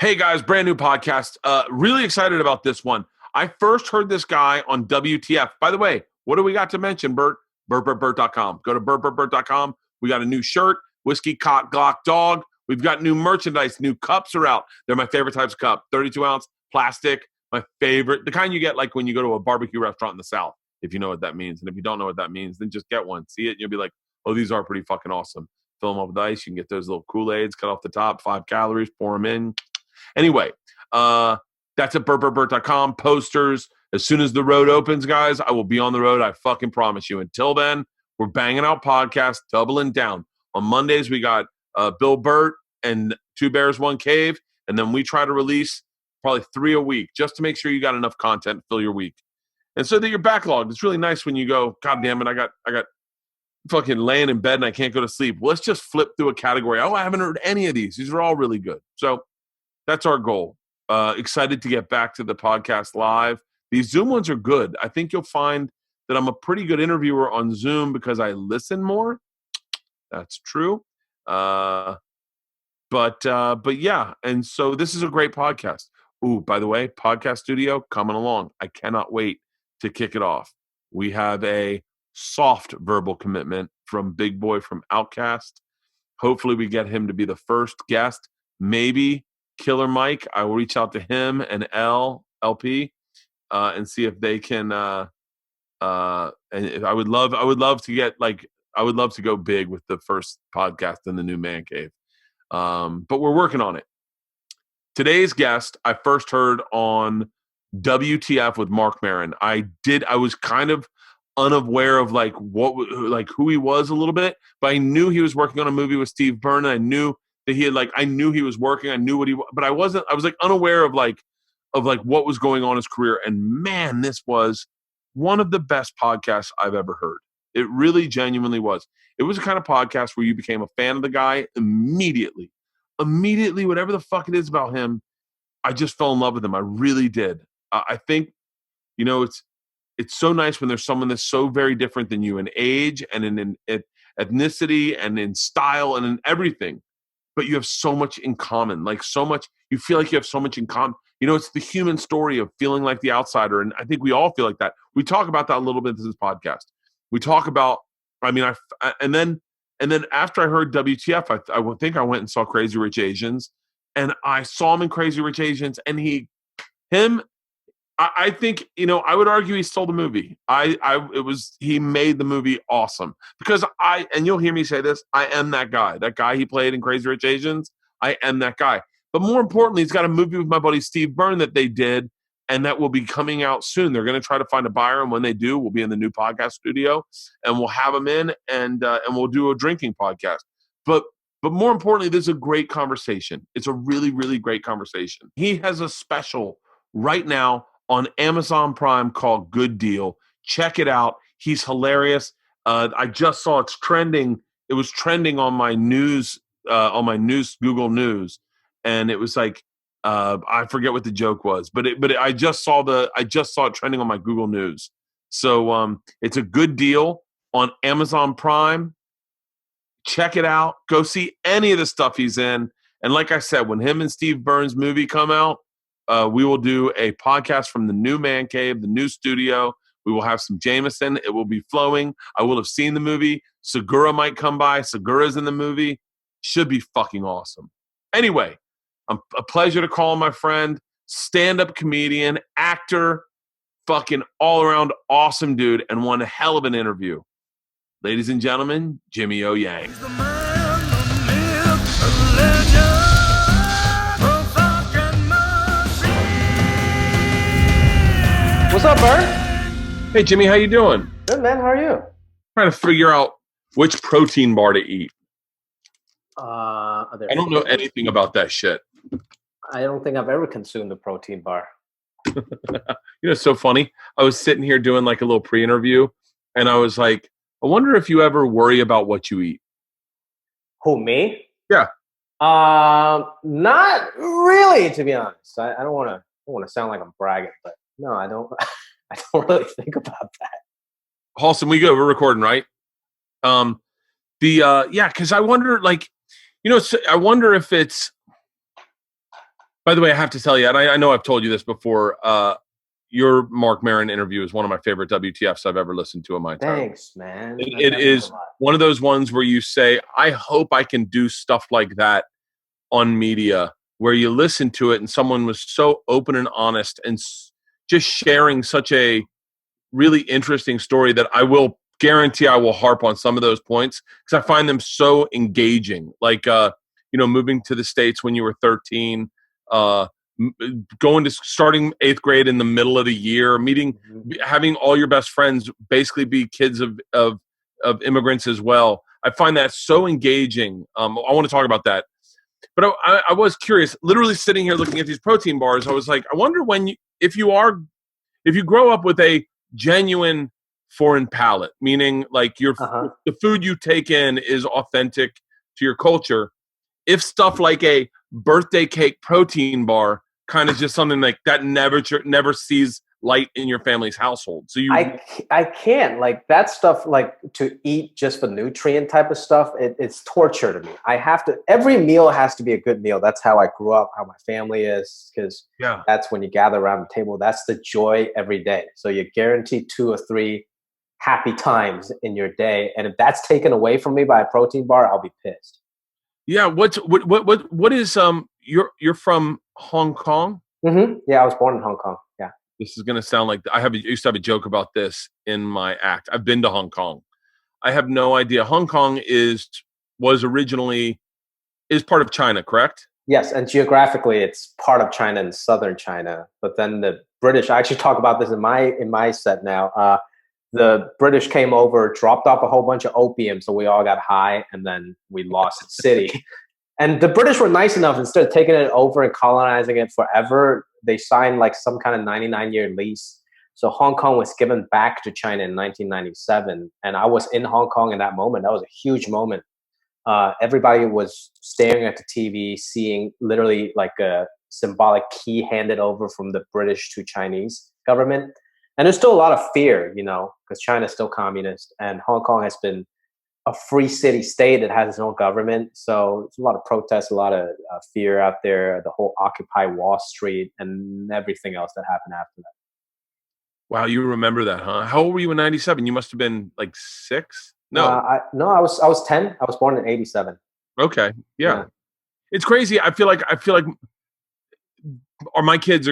Hey guys, brand new podcast. Really excited about this one. I first heard this guy on WTF. By the way, what do we got to mention, Bert? Bert.com. Go to Bert.com. We got a new shirt, Whiskey Cock Glock Dog. We've got new merchandise. New cups are out. They're my favorite types of cup. 32 ounce, plastic. My favorite. The kind you get like when you go to a barbecue restaurant in the South, if you know what that means. And if you don't know what that means, then just get one. See it, and you'll be like, oh, these are pretty fucking awesome. Fill them up with ice. You can get those little Kool-Aids, cut off the top, 5 calories, pour them in. Anyway, that's at Bert.com. Posters. As soon as the road opens, guys, I will be on the road. I fucking promise you. Until then, we're banging out podcasts, doubling down. On Mondays, we got Bill Bert and Two Bears, One Cave. And then we try to release probably 3 a week just to make sure you got enough content to fill your week. And so that you're backlogged. It's really nice when you go, God damn it, I got fucking laying in bed and I can't go to sleep. Well, let's just flip through a category. Oh, I haven't heard any of these. These are all really good. So that's our goal. Excited to get back to the podcast live. These Zoom ones are good. I think you'll find that I'm a pretty good interviewer on Zoom because I listen more. That's true. But yeah. And so this is a great podcast. Ooh, by the way, podcast studio coming along. I cannot wait to kick it off. We have a soft verbal commitment from Big Boy from Outcast. Hopefully we get him to be the first guest. Maybe Killer Mike. I will reach out to him and LP and see if they can. And I would love to get I would love to go big with the first podcast in the new man cave. But we're working on it. Today's guest I first heard on WTF with Mark Maron. I was kind of unaware of who he was a little bit, but I knew he was working on a movie with Steve Byrne. And I knew that I knew he was working. I knew but I was unaware of what was going on in his career. And man, this was one of the best podcasts I've ever heard. It really genuinely was. It was the kind of podcast where you became a fan of the guy immediately, whatever the fuck it is about him. I just fell in love with him. I really did. I think, it's so nice when there's someone that's so very different than you in age and in ethnicity and in style and in everything. But you have so much in common, you feel like you have so much in common. It's the human story of feeling like the outsider. And I think we all feel like that. We talk about that a little bit in this podcast. We talk about, and then after I heard WTF, I think I went and saw Crazy Rich Asians, and I saw him in Crazy Rich Asians, and I think, I would argue he stole the movie. He made the movie awesome because and you'll hear me say this, I am that guy he played in Crazy Rich Asians. I am that guy. But more importantly, he's got a movie with my buddy Steve Byrne that they did, and that will be coming out soon. They're going to try to find a buyer, and when they do, we'll be in the new podcast studio, and we'll have him in, and we'll do a drinking podcast. But more importantly, this is a great conversation. It's a really, really great conversation. He has a special right now on Amazon Prime called Good Deal. Check it out. He's hilarious. I just saw it's trending. It was trending on my news, Google News, and it was like I forget what the joke was, but I just saw it trending on my Google News. So it's a Good Deal on Amazon Prime. Check it out. Go see any of the stuff he's in. And like I said, when him and Steve Byrne's movie come out, we will do a podcast from the new man cave, the new studio. We will have some Jameson. It will be flowing. I will have seen the movie. Segura might come by. Segura's in the movie. Should be fucking awesome. Anyway, a pleasure to call my friend, stand-up comedian, actor, fucking all-around awesome dude, and one hell of an interview. Ladies and gentlemen, Jimmy O. Yang. What's up, Bert? Hey, Jimmy, how you doing? Good, man. How are you? Trying to figure out which protein bar to eat. I don't know anything about that shit. I don't think I've ever consumed a protein bar. It's so funny. I was sitting here doing like a little pre-interview, and I was like, I wonder if you ever worry about what you eat. Who, me? Yeah. Not really, to be honest. I don't want to sound like I'm bragging, but no, I don't. I don't really think about that. Halston, we go. We're recording, right? Because I wonder, I wonder if it's. By the way, I have to tell you, and I know I've told you this before. Your Mark Maron interview is one of my favorite WTFs I've ever listened to in my entire life. Thanks, man. It That means a is lot. one of those ones where you say, I hope I can do stuff like that on media, where you listen to it and someone was so open and honest and just sharing such a really interesting story that I will guarantee I will harp on some of those points because I find them so engaging. Like, moving to the States when you were 13, uh, going to starting 8th grade in the middle of the year, having all your best friends basically be kids of immigrants as well. I find that so engaging. I want to talk about that. But I was curious, literally sitting here looking at these protein bars. I was like, I wonder if you grow up with a genuine foreign palate, meaning like Uh-huh. the food you take in is authentic to your culture. If stuff like a birthday cake protein bar kind of just something like that never sees light in your family's household. So I can't like that stuff like to eat just for nutrient type of stuff. It's torture to me. I have to every meal has to be a good meal. That's how I grew up, how my family is, because yeah. that's when you gather around the table. That's the joy every day. So you're guaranteed 2 or 3 happy times in your day. And if that's taken away from me by a protein bar, I'll be pissed. Yeah, what is you're from Hong Kong? Yeah, I was born in Hong Kong. Yeah. This is going to sound like used to have a joke about this in my act. I've been to Hong Kong. I have no idea. Hong Kong was originally is part of China, correct? Yes, and geographically, it's part of China and southern China. But then the British, I actually talk about this in my set now. The British came over, dropped off a whole bunch of opium, so we all got high, and then we lost the city. And the British were nice enough, instead of taking it over and colonizing it forever, they signed like some kind of 99-year lease. So Hong Kong was given back to China in 1997, and I was in Hong Kong in that moment. That was a huge moment. Everybody was staring at the TV, seeing literally like a symbolic key handed over from the British to Chinese government. And there's still a lot of fear, because China is still communist, and Hong Kong has been a free city state that has its own government. So there's a lot of protests, a lot of fear out there, the whole Occupy Wall Street and everything else that happened after that. Wow, you remember that, huh? How old were you in 97? You must have been like 6? No. I was 10. I was born in 87. Okay. Yeah. Yeah. It's crazy. I feel like or my kids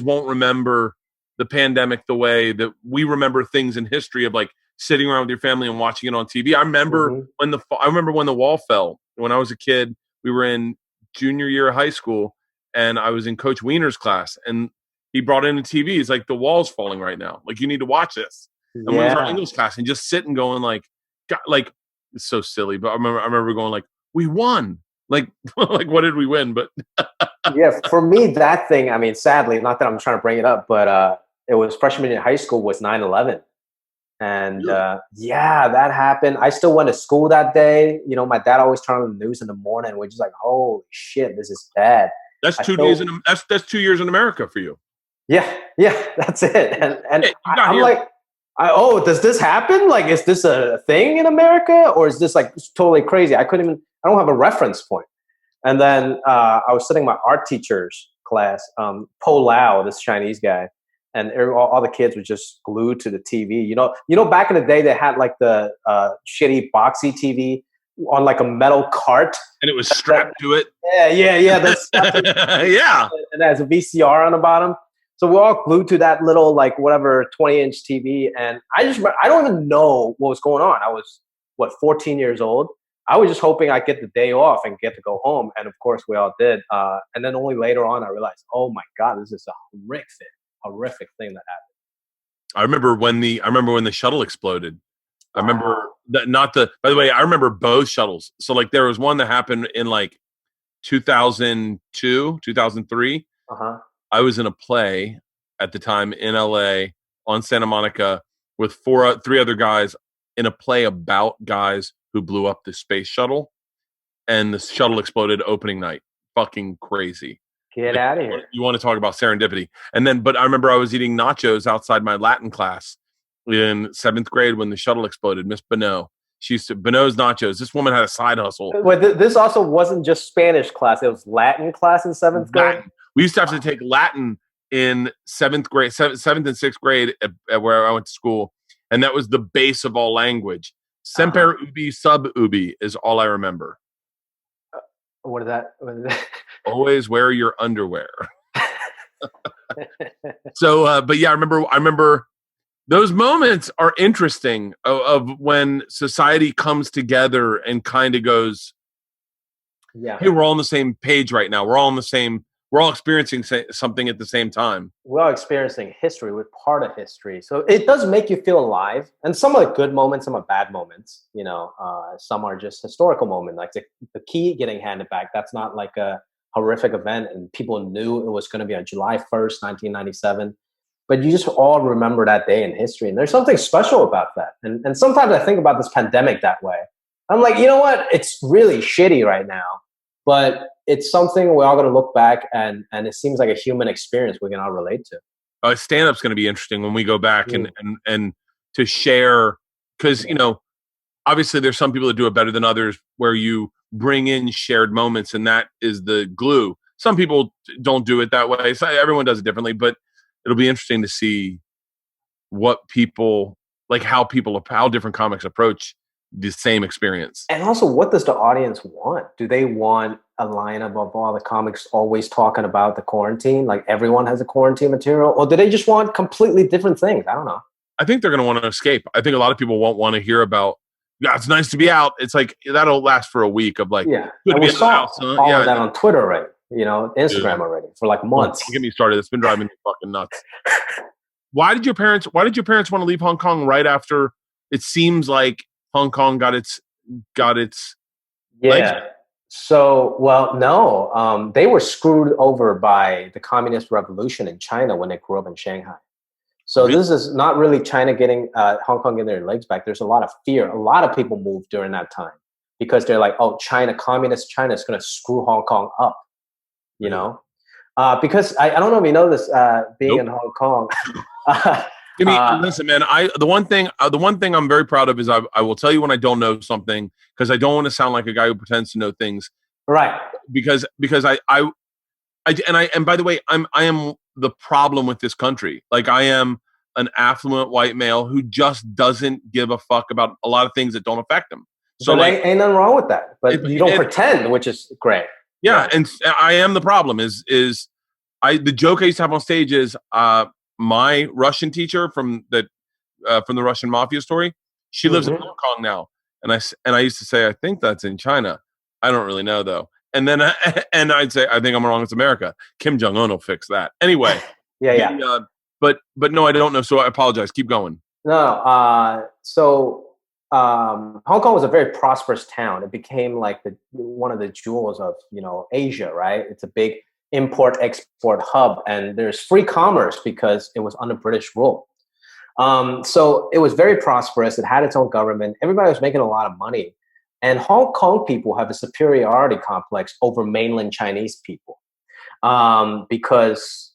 won't remember the pandemic the way that we remember things in history of like sitting around with your family and watching it on TV. I remember when the wall fell. When I was a kid, we were in junior year of high school and I was in Coach Wiener's class and he brought in a TV. He's like, the wall's falling right now. Like, you need to watch this. And when it was our English class and just sitting going like, God, like, it's so silly. But I remember going like, we won. Like, like what did we win? But yeah, for me, that thing, I mean, sadly, not that I'm trying to bring it up, but it was freshman in high school was 9/11. And yeah, that happened. I still went to school that day. My dad always turned on the news in the morning. We're just like, holy shit, this is bad. That's 2 days that's 2 years in America for you. Yeah, that's it. And Hey, I'm like, does this happen? Like, is this a thing in America, or is this like totally crazy? I don't have a reference point. And then I was sitting in my art teacher's class, Po Lau, this Chinese guy, and all the kids were just glued to the TV. Back in the day, they had like the shitty boxy TV on like a metal cart, and it was strapped to it. Yeah. That's yeah, and it has a VCR on the bottom. So we're all glued to that little like whatever 20-inch TV, and I don't even know what was going on. I was 14 years old. I was just hoping I'd get the day off and get to go home, and of course we all did. And then only later on I realized, oh my god, this is a horrific thing that happened. I remember when the shuttle exploded. I remember that by the way, I remember both shuttles. So like there was one that happened in like 2002, 2003. Uh-huh. I was in a play at the time in LA on Santa Monica with 3 other guys in a play about guys who blew up the space shuttle, and the shuttle exploded opening night. Fucking crazy. Get out of here. You want to talk about serendipity. But I remember I was eating nachos outside my Latin class in 7th grade when the shuttle exploded. Miss Bonneau. She used to Bonob's Nachos. This woman had a side hustle. But this also wasn't just Spanish class; it was Latin class in seventh grade. Latin. We used to have to take Latin in seventh and sixth grade at where I went to school, and that was the base of all language. Semper ubi sub ubi is all I remember. What is that? Always wear your underwear. So, but yeah, I remember those moments are interesting of when society comes together and kind of goes, yeah, hey, we're all on the same page right now. We're all experiencing something at the same time. We're all experiencing history. We're part of history. So it does make you feel alive. And some are good moments, some are bad moments. Some are just historical moments. Like the key getting handed back, that's not like a horrific event. And people knew it was going to be on July 1st, 1997. But you just all remember that day in history. And there's something special about that. And sometimes I think about this pandemic that way. I'm like, you know what? It's really shitty right now. But it's something we're all going to look back and it seems like a human experience we can all relate to. Stand-up's going to be interesting when we go back and to share, because, obviously there's some people that do it better than others where you bring in shared moments and that is the glue. Some people don't do it that way. So everyone does it differently, but it'll be interesting to see what people, like how different comics approach the same experience. And also, what does the audience want? Do they want a lineup of all the comics always talking about the quarantine, like everyone has a quarantine material, or do they just want completely different things? I don't know. I think they're going to want to escape. I think a lot of people won't want to hear about, yeah, it's nice to be out. It's like, that'll last for a week of like, yeah. Good and to we be saw out, all of that on Twitter already, Instagram already for like months. Don't get me started. It's been driving me fucking nuts. Why did your parents want to leave Hong Kong right after it seems like Hong Kong got its yeah legs? So, well, no, they were screwed over by the communist revolution in China when they grew up in Shanghai. So really? This is not really China getting Hong Kong getting their legs back. There's a lot of fear. A lot of people moved during that time because they're like, oh, communist China is going to screw Hong Kong up, because I don't know if you know this, being in Hong Kong. Listen, man. The one thing I'm very proud of is I will tell you when I don't know something because I don't want to sound like a guy who pretends to know things. Right. Because I by the way, I am the problem with this country. Like I am an affluent white male who just doesn't give a fuck about a lot of things that don't affect him. So but like, ain't nothing wrong with that. But you don't pretend, which is great. Yeah, right. And I am the problem. The joke I used to have on stage is my Russian teacher from the Russian mafia story. She lives in Hong Kong now, and I used to say I think that's in China. I don't really know though. And then I'd say I think I'm wrong. It's America. Kim Jong-un will fix that anyway. yeah. But no, I don't know. So I apologize. Keep going. No. So Hong Kong was a very prosperous town. It became like one of the jewels of Asia. Right. It's a big import-export hub, and there's free commerce because it was under British rule. So it was very prosperous. It had its own government. Everybody was making a lot of money. And Hong Kong people have a superiority complex over mainland Chinese people because,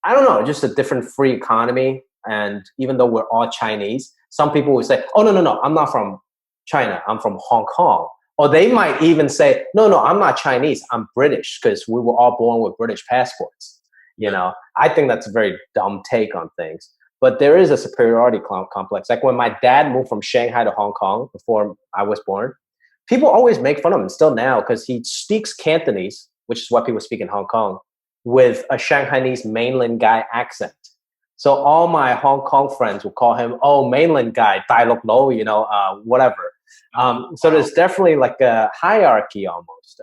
I don't know, just a different free economy. And even though we're all Chinese, some people would say, oh, no, I'm not from China. I'm from Hong Kong. Or they might even say, no, I'm not Chinese. I'm British because we were all born with British passports. I think that's a very dumb take on things. But there is a superiority complex. Like when my dad moved from Shanghai to Hong Kong before I was born, people always make fun of him still now because he speaks Cantonese, which is what people speak in Hong Kong, with a Shanghainese mainland guy accent. So all my Hong Kong friends will call him, oh, mainland guy, Dai Lok Lo, whatever. So there's definitely like a hierarchy almost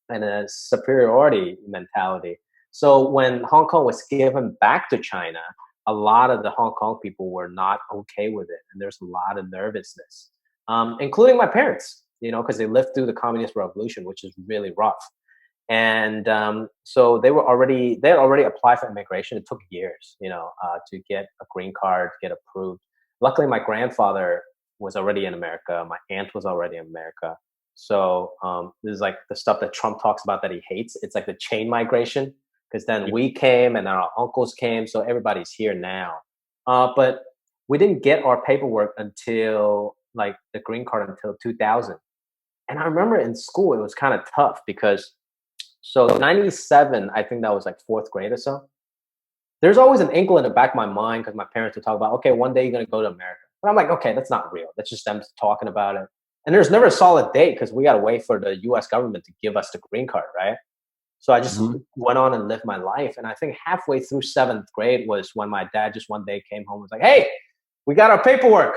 and a superiority mentality. So when Hong Kong was given back to China, a lot of the Hong Kong people were not okay with it. And there's a lot of nervousness, including my parents, because they lived through the communist revolution, which is really rough. And so they had already applied for immigration. It took years, to get a green card, get approved. Luckily, my grandfather was already in America. My aunt was already in America. So this is like the stuff that Trump talks about that he hates. It's like the chain migration, because then we came and our uncles came. So everybody's here now. But we didn't get our paperwork until like the green card until 2000. And I remember in school, it was kind of tough because so 97, I think that was like fourth grade or so. There's always an inkle in the back of my mind because my parents would talk about, okay, one day you're going to go to America. But I'm like, okay, that's not real. That's just them talking about it. And there's never a solid date because we got to wait for the US government to give us the green card, right? So I just went on and lived my life. And I think halfway through seventh grade was when my dad just one day came home and was like, hey, we got our paperwork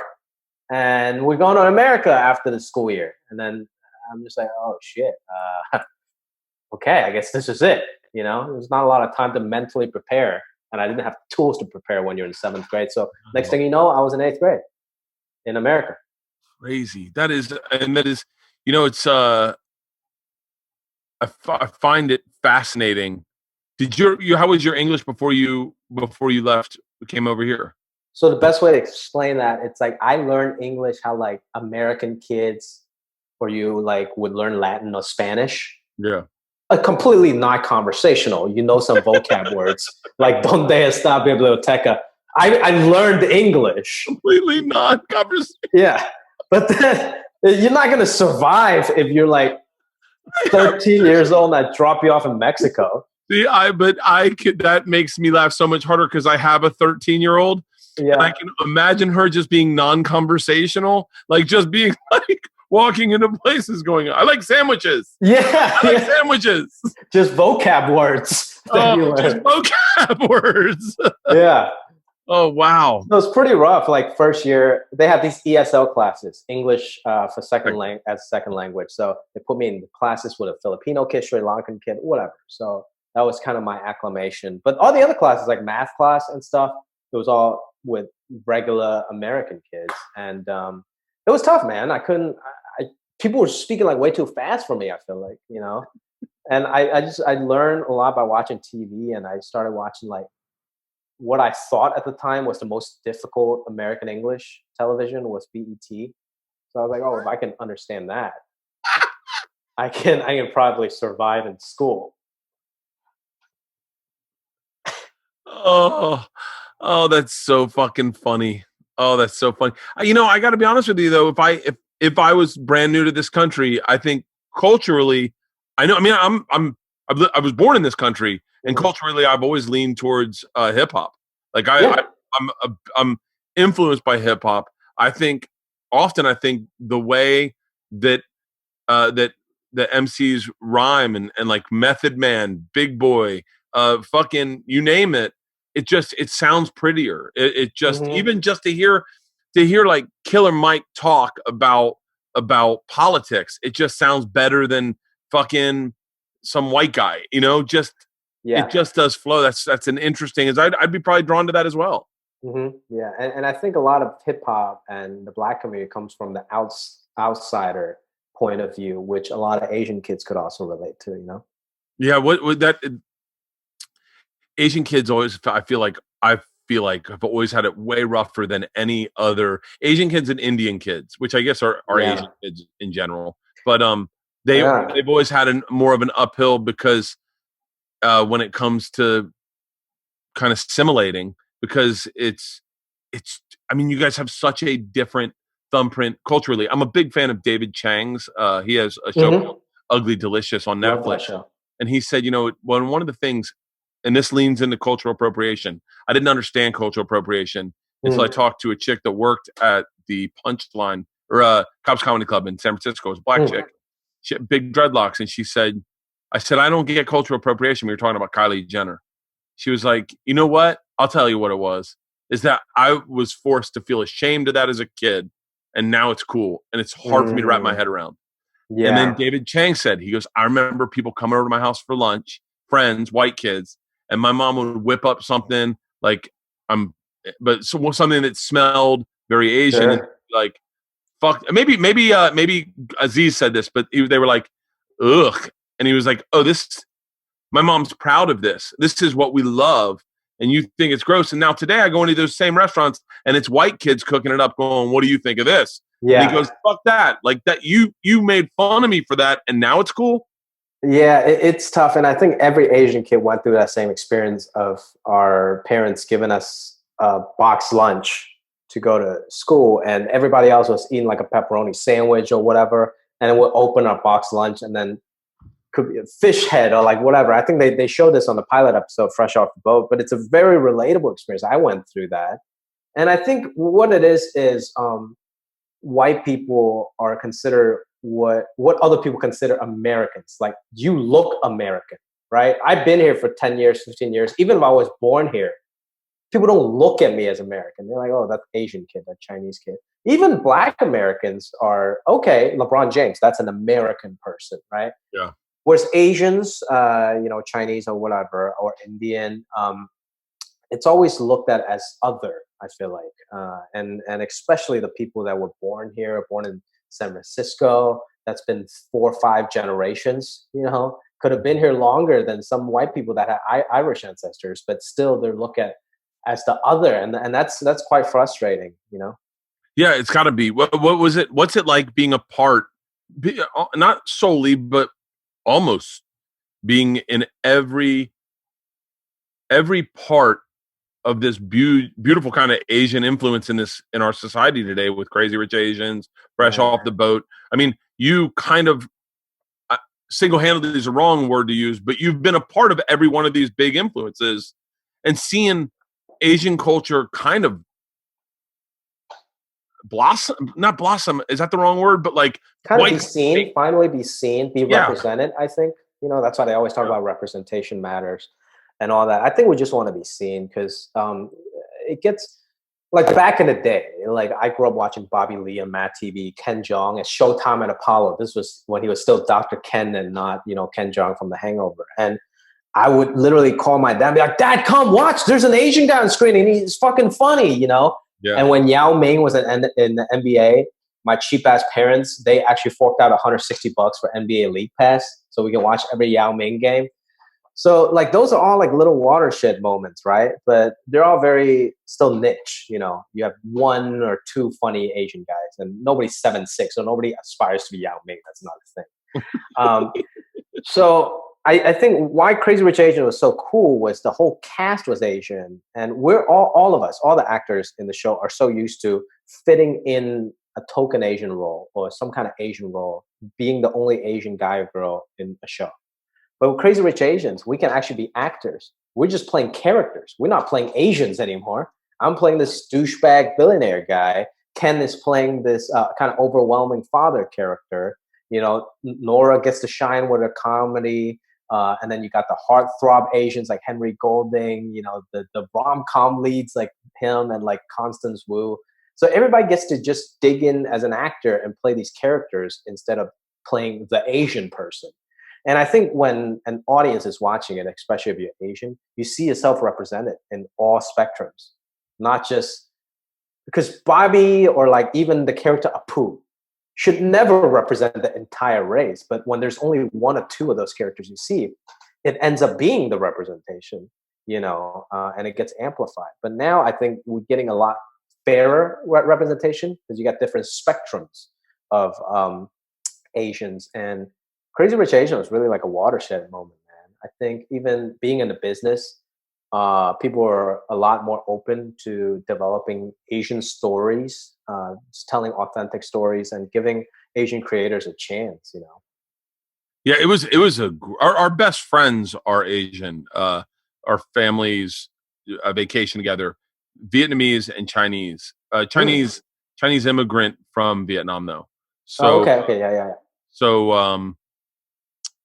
and we're going to America after the school year. And then I'm just like, oh, shit. Okay, I guess this is it. You know, there's not a lot of time to mentally prepare. And I didn't have tools to prepare when you're in seventh grade. So next thing you know, I was in eighth grade in America. Crazy. That is, you know, it's, I find it fascinating. How was your English before you left, came over here? So the best way to explain that, it's like I learned English how like American kids or you like would learn Latin or Spanish. Yeah. Completely not conversational. You know some vocab words like "Donde está biblioteca." I learned English. Completely not conversational. Yeah, but then you're not going to survive if you're like 13 years old and I drop you off in Mexico. See, that makes me laugh so much harder because I have a 13-year-old. Yeah. And I can imagine her just being non-conversational, like just being like walking into places going, I like sandwiches. Yeah. I like sandwiches. Just vocab words. Just vocab words. Yeah. Oh, wow. So it's pretty rough. Like first year, they have these ESL classes, English for as second language. So they put me in classes with a Filipino kid, Sri Lankan kid, whatever. So that was kind of my acclimation. But all the other classes, like math class and stuff, it was all with regular American kids. And it was tough, man. I couldn't, people were speaking like way too fast for me, I feel like, you know? And I learned a lot by watching TV, and I started watching like what I thought at the time was the most difficult American English television was BET. So I was like, oh, if I can understand that, I can probably survive in school. Oh, that's so fucking funny. Oh, that's so funny. You know, I got to be honest with you though. If I was brand new to this country, I think culturally, I was born in this country, and culturally, I've always leaned towards hip hop. Like I'm influenced by hip hop. I think the way that that the MCs rhyme and like Method Man, Big Boy, fucking you name it. It sounds prettier. It just even just to hear like Killer Mike talk about politics, it just sounds better than fucking some white guy, you know, it just does flow. That's an interesting, I'd be probably drawn to that as well. Yeah. And I think a lot of hip hop and the Black community comes from the outsider point of view, which a lot of Asian kids could also relate to, you know? Yeah. What would that Asian kids always, I feel like I've always had it way rougher than any other Asian kids and Indian kids, which I guess are Asian kids in general. But they've always had more of an uphill because when it comes to kind of assimilating, because it's I mean, you guys have such a different thumbprint culturally. I'm a big fan of David Chang's. He has a show called Ugly Delicious on Netflix. And he said, you know, one of the things, and this leans into cultural appropriation. I didn't understand cultural appropriation until I talked to a chick that worked at the Punchline or Cobb's Comedy Club in San Francisco. It was a black chick. She had big dreadlocks. And she said, I said, I don't get cultural appropriation. We were talking about Kylie Jenner. She was like, you know what? I'll tell you what it was. Is that I was forced to feel ashamed of that as a kid. And now it's cool. And it's hard for me to wrap my head around. Yeah. And then David Chang said, he goes, I remember people coming over to my house for lunch, friends, white kids. And my mom would whip up something like something that smelled very Asian, and like fuck. Maybe Aziz said this, but they were like, ugh, and he was like, oh, my mom's proud of this. This is what we love, and you think it's gross. And now today I go into those same restaurants, and it's white kids cooking it up, going, what do you think of this? Yeah. And he goes, fuck that. Like that, you made fun of me for that, and now it's cool. Yeah, it's tough. And I think every Asian kid went through that same experience of our parents giving us a box lunch to go to school, and everybody else was eating like a pepperoni sandwich or whatever, and then we'll open our box lunch, and then could be a fish head or like whatever. I think they showed this on the pilot episode, Fresh Off the Boat, but it's a very relatable experience. I went through that. And I think what it is white people are considered what other people consider Americans. Like, you look American, right? I've been here for 10 years, 15 years. Even if I was born here, people don't look at me as American. They're like, oh, that Asian kid, that Chinese kid. Even Black Americans are, okay, LeBron James, that's an American person, right? Yeah. Whereas Asians, Chinese or whatever, or Indian, it's always looked at as other, I feel like. And especially the people that were born here, born in San Francisco, that's been 4 or 5 generations, could have been here longer than some white people that had Irish ancestors, but still they're looked at as the other. And that's quite frustrating, Yeah, it's got to be. What was it? What's it like being a part, not solely, but almost being in every part of this beautiful kind of Asian influence in our society today, with Crazy Rich Asians, Fresh Off the Boat. I mean, you kind of single-handedly is a wrong word to use, but you've been a part of every one of these big influences, and seeing Asian culture kind of not blossom, is that the wrong word? But like kind of be seen, finally be seen, be represented. I think, that's why they always talk about representation matters and all that. I think we just want to be seen, because it gets like back in the day, like I grew up watching Bobby Lee on Mad TV, Ken Jeong at Showtime at Apollo. This was when he was still Dr. Ken and not, Ken Jeong from The Hangover. And I would literally call my dad and be like, Dad, come watch. There's an Asian guy on screen and he's fucking funny, Yeah. And when Yao Ming was in the NBA, my cheap ass parents, they actually forked out $160 for NBA League Pass so we can watch every Yao Ming game. So like those are all like little watershed moments, right? But they're all very still niche. You have 1 or 2 funny Asian guys, and nobody's 7'6", so nobody aspires to be Yao Ming. That's not a thing. So I think why Crazy Rich Asian was so cool was the whole cast was Asian, and we're all of us, all the actors in the show are so used to fitting in a token Asian role or some kind of Asian role, being the only Asian guy or girl in a show. But with Crazy Rich Asians, we can actually be actors. We're just playing characters. We're not playing Asians anymore. I'm playing this douchebag billionaire guy. Ken is playing this kind of overwhelming father character. Nora gets to shine with her comedy. And then you got the heartthrob Asians like Henry Golding, the rom-com leads like him and like Constance Wu. So everybody gets to just dig in as an actor and play these characters instead of playing the Asian person. And I think when an audience is watching it, especially if you're Asian, you see yourself represented in all spectrums, not just because Bobby or like even the character Apu should never represent the entire race. But when there's only 1 or 2 of those characters you see, it ends up being the representation, and it gets amplified. But now I think we're getting a lot fairer representation because you got different spectrums of Asians. And Crazy Rich Asian was really like a watershed moment, man. I think even being in the business, people are a lot more open to developing Asian stories, just telling authentic stories and giving Asian creators a chance, Yeah, it was our best friends are Asian. Our families vacation together, Vietnamese and Chinese. Chinese immigrant from Vietnam though. So okay, yeah. So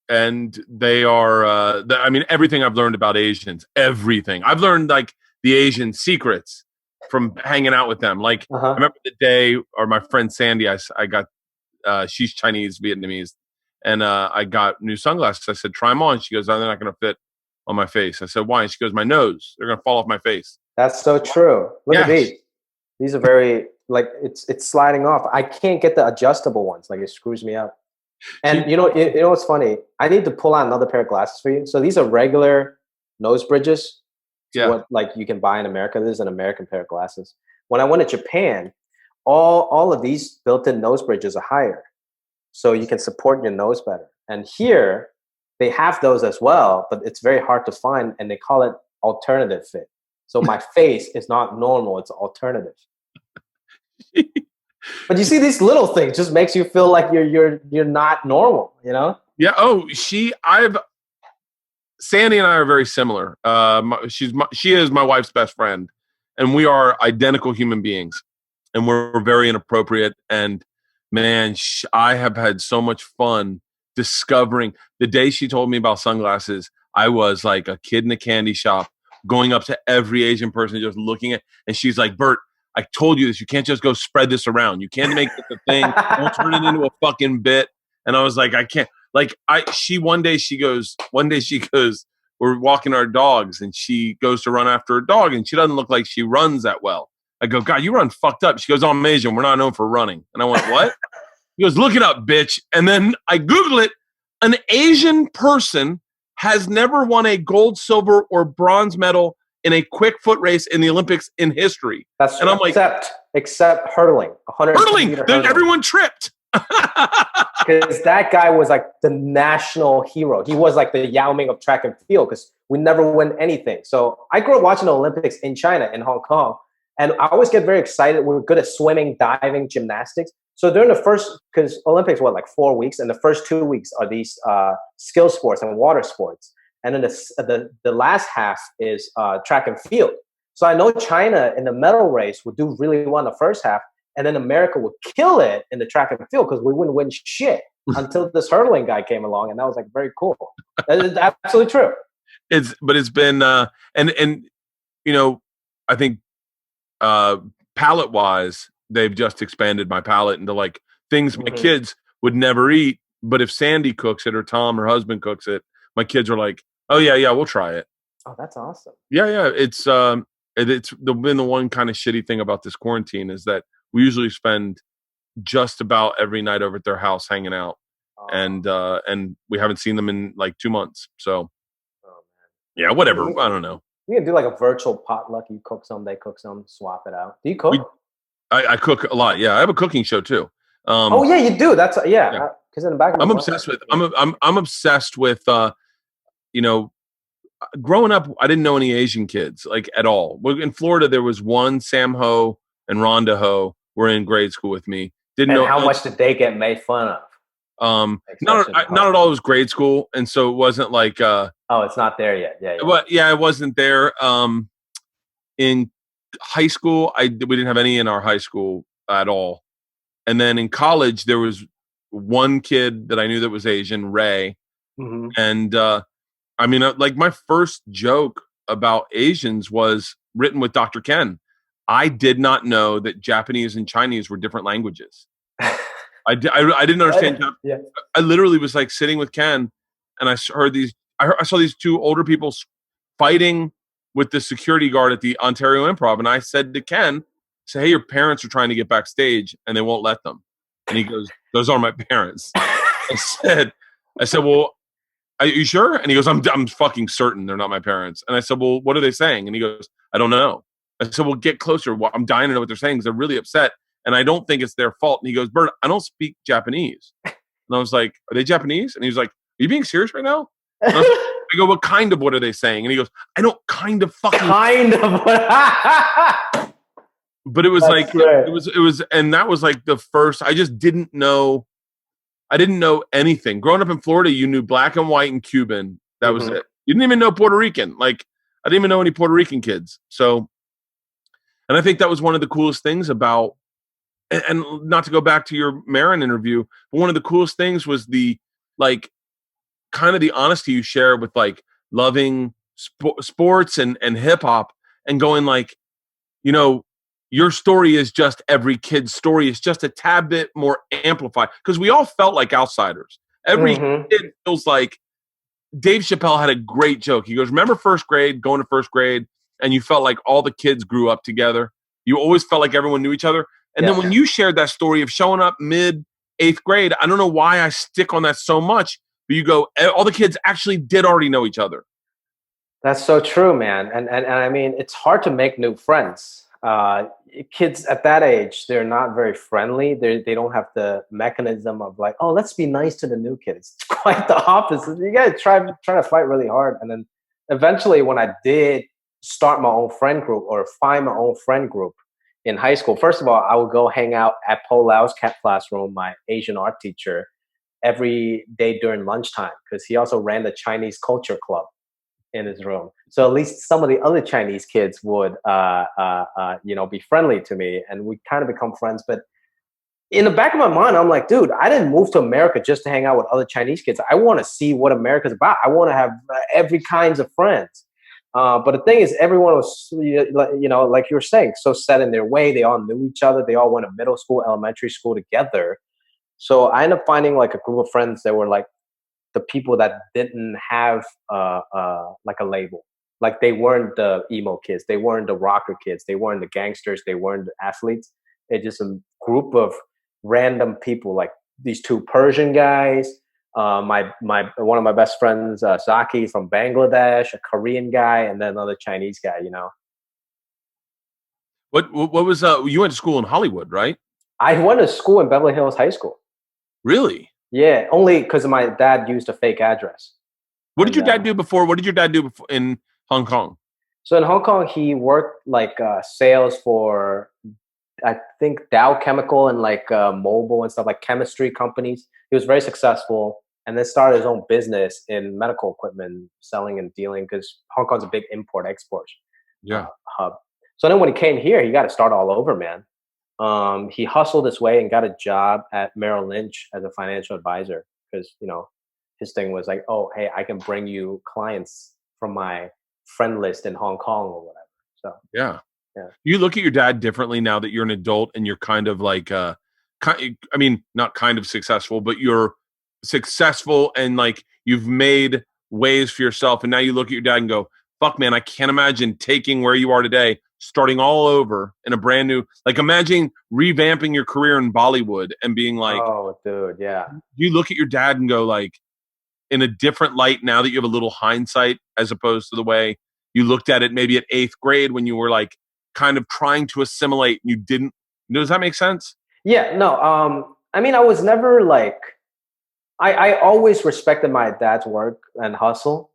and they are I mean, everything I've learned about Asians, everything I've learned, like the Asian secrets from hanging out with them. Like I remember the day, or my friend Sandy, I got she's Chinese Vietnamese, and I got new sunglasses. I said, try them on. She goes, oh, they're not going to fit on my face. I said, why? And she goes, my nose, they're going to fall off my face. That's so true. Look at these. These are very, like, it's sliding off. I can't get the adjustable ones. Like, it screws me up. And you know what's funny? I need to pull out another pair of glasses for you. So these are regular nose bridges. What like you can buy in America. This is an American pair of glasses. When I went to Japan, all of these built-in nose bridges are higher, so you can support your nose better. And here they have those as well, but it's very hard to find, and they call it alternative fit. So my face is not normal; it's alternative. But you see, these little things just makes you feel like you're not normal, you know? Yeah. Oh, Sandy and I are very similar. She is my wife's best friend, and we are identical human beings, and we're very inappropriate. And man, I have had so much fun discovering. The day she told me about sunglasses, I was like a kid in a candy shop, going up to every Asian person, just looking at, and she's like, "Bert, I told you this. You can't just go spread this around. You can't make it a thing. Don't turn it into a fucking bit." And I was like, "I can't." Like one day she goes, we're walking our dogs, and she goes to run after a dog, and she doesn't look like she runs that well. I go, "God, you run fucked up." She goes, "Oh, I'm Asian. We're not known for running." And I went, "What?" He goes, "Look it up, bitch." And then I Google it. An Asian person has never won a gold, silver, or bronze medal in a quick foot race in the Olympics in history. That's and I'm like, except hurling, 100 meter hurling. Everyone tripped. Because that guy was like the national hero. He was like the Yao Ming of track and field because we never win anything. So I grew up watching the Olympics in China, in Hong Kong. And I always get very excited. We're good at swimming, diving, gymnastics. So during the first, because Olympics, like 4 weeks? And the first 2 weeks are these skill sports and water sports. And then the last half is track and field. So I know China in the medal race would do really well in the first half. And then America would kill it in the track and field because we wouldn't win shit until this hurdling guy came along. And that was like very cool. That is absolutely true. It's been, and you know, I think palate wise, they've just expanded my palate into like things my kids would never eat. But if Sandy cooks it or Tom, her husband, cooks it, my kids are like, "Oh yeah, we'll try it." Oh, that's awesome. Yeah. It's been the one kind of shitty thing about this quarantine is that we usually spend just about every night over at their house hanging out, and we haven't seen them in like 2 months. So, yeah, whatever. I don't know. We can do like a virtual potluck. You cook some, they cook some, swap it out. Do you cook? I cook a lot. Yeah, I have a cooking show too. Oh yeah, you do. That's because in the back of I'm obsessed with. I'm obsessed with. Growing up, I didn't know any Asian kids like at all. In Florida, there was one, Sam Ho and Rhonda Ho were in grade school with me. Didn't know how much did they get made fun of? Not at all. It was grade school, and so it wasn't like. Oh, it's not there yet. Yeah, it wasn't there. In high school, we didn't have any in our high school at all, and then in college, there was one kid that I knew that was Asian, Ray, and I mean, like my first joke about Asians was written with Dr. Ken. I did not know that Japanese and Chinese were different languages. I didn't understand. Yeah. I literally was like sitting with Ken, and I heard these. I saw these two older people fighting with the security guard at the Ontario Improv, and I said to Ken, "Say, hey, your parents are trying to get backstage, and they won't let them." And he goes, "Those are my parents." I said, "Well, are you sure?" And he goes, I'm fucking certain they're not my parents." And I said, "Well, what are they saying?" And he goes, "I don't know." I said, "Well, get closer. Well, I'm dying to know what they're saying because they're really upset. And I don't think it's their fault." And he goes, "Bert, I don't speak Japanese." And I was like, "Are they Japanese?" And he was like, "Are you being serious right now?" And I go, "What kind of what are they saying?" And he goes, "I don't kind of fucking kind of." But it was That's like, great. it was, and that was like the first, I just didn't know. I didn't know anything. Growing up in Florida, you knew black and white and Cuban. That was it. You didn't even know Puerto Rican. Like, I didn't even know any Puerto Rican kids. So, and I think that was one of the coolest things about, and not to go back to your Marin interview, but one of the coolest things was the, like, kind of the honesty you share with, like, loving sports and hip hop and going, like, you know, your story is just every kid's story. It's just a tad bit more amplified because we all felt like outsiders. Every kid feels like. Dave Chappelle had a great joke. He goes, "Remember first grade, going to first grade, and you felt like all the kids grew up together? You always felt like everyone knew each other." And then when you shared that story of showing up mid 8th grade, I don't know why I stick on that so much, but you go, all the kids actually did already know each other. That's so true, man. And I mean, it's hard to make new friends. Kids at that age, they're not very friendly. They don't have the mechanism of like, oh, let's be nice to the new kid. It's quite the opposite. You gotta try to fight really hard. And then eventually when I did start my own friend group or find my own friend group, in high school. First of all, I would go hang out at Po Lau's classroom, my Asian art teacher, every day during lunchtime because he also ran the Chinese culture club in his room. So at least some of the other Chinese kids would, be friendly to me, and we kind of become friends. But in the back of my mind, I'm like, dude, I didn't move to America just to hang out with other Chinese kids. I want to see what America's about. I want to have every kinds of friends. But the thing is, everyone was, like you were saying, so set in their way. They all knew each other. They all went to middle school, elementary school together. So I ended up finding like a group of friends that were like the people that didn't have like a label. Like they weren't the emo kids, they weren't the rocker kids, they weren't the gangsters, they weren't the athletes. It's just a group of random people, like these two Persian guys. My one of my best friends, Zaki from Bangladesh, a Korean guy, and then another Chinese guy. What was you went to school in Hollywood, right? I went to school in Beverly Hills High School. Really? Yeah, only because my dad used a fake address. What did your dad do before? What did your dad do before in Hong Kong? So in Hong Kong, he worked like sales for, I think, Dow Chemical and like mobile and stuff, like chemistry companies. He was very successful, and then started his own business in medical equipment selling and dealing because Hong Kong's a big import export Yeah. hub. So then when he came here, he got to start all over, man. He hustled his way and got a job at Merrill Lynch as a financial advisor because his thing was like, oh, hey, I can bring you clients from my friend list in Hong Kong or whatever. So Yeah. yeah. You look at your dad differently now that you're an adult and you're kind of like, not kind of successful, but you're successful and like you've made ways for yourself. And now you look at your dad and go, fuck, man, I can't imagine taking where you are today, starting all over in a brand new, like imagine revamping your career in Bollywood and being like, oh, dude, yeah. you look at your dad and go like, in a different light now that you have a little hindsight as opposed to the way you looked at it maybe at 8th grade when you were like kind of trying to assimilate and you didn't. Does that make sense? Yeah, no. I mean, I was never like, I always respected my dad's work and hustle,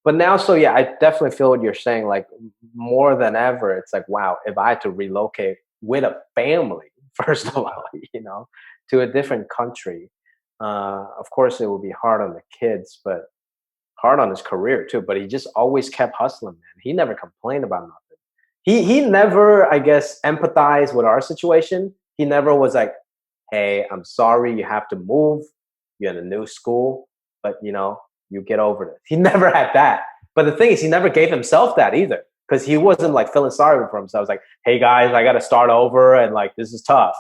But now, so yeah, I definitely feel what you're saying. Like more than ever, it's like, wow, if I had to relocate with a family, first of all, to a different country, of course it would be hard on the kids, but hard on his career too. But he just always kept hustling, man. He never complained about nothing. He never, I guess, empathized with our situation. He never was like, hey, I'm sorry, you have to move. You're in a new school, but you get over it. He never had that. But the thing is, he never gave himself that either because he wasn't like feeling sorry for himself. I was like, hey guys, I got to start over and like, this is tough.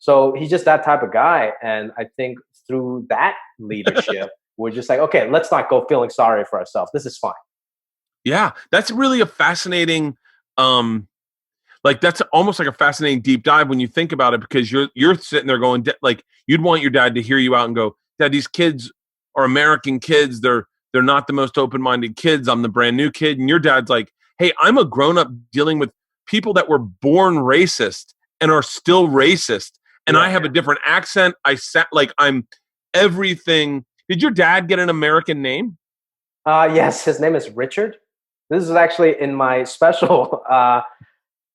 So he's just that type of guy. And I think through that leadership, we're just like, okay, let's not go feeling sorry for ourselves. This is fine. Yeah, that's really a fascinating, like that's almost like a fascinating deep dive when you think about it because you're sitting there going like you'd want your dad to hear you out and go, Dad, these kids are American kids. They're not the most open-minded kids. I'm the brand new kid, and your dad's like, hey, I'm a grown-up dealing with people that were born racist and are still racist, and I have a different accent. I sat like I'm everything. Did your dad get an American name? Yes, his name is Richard. This is actually in my special.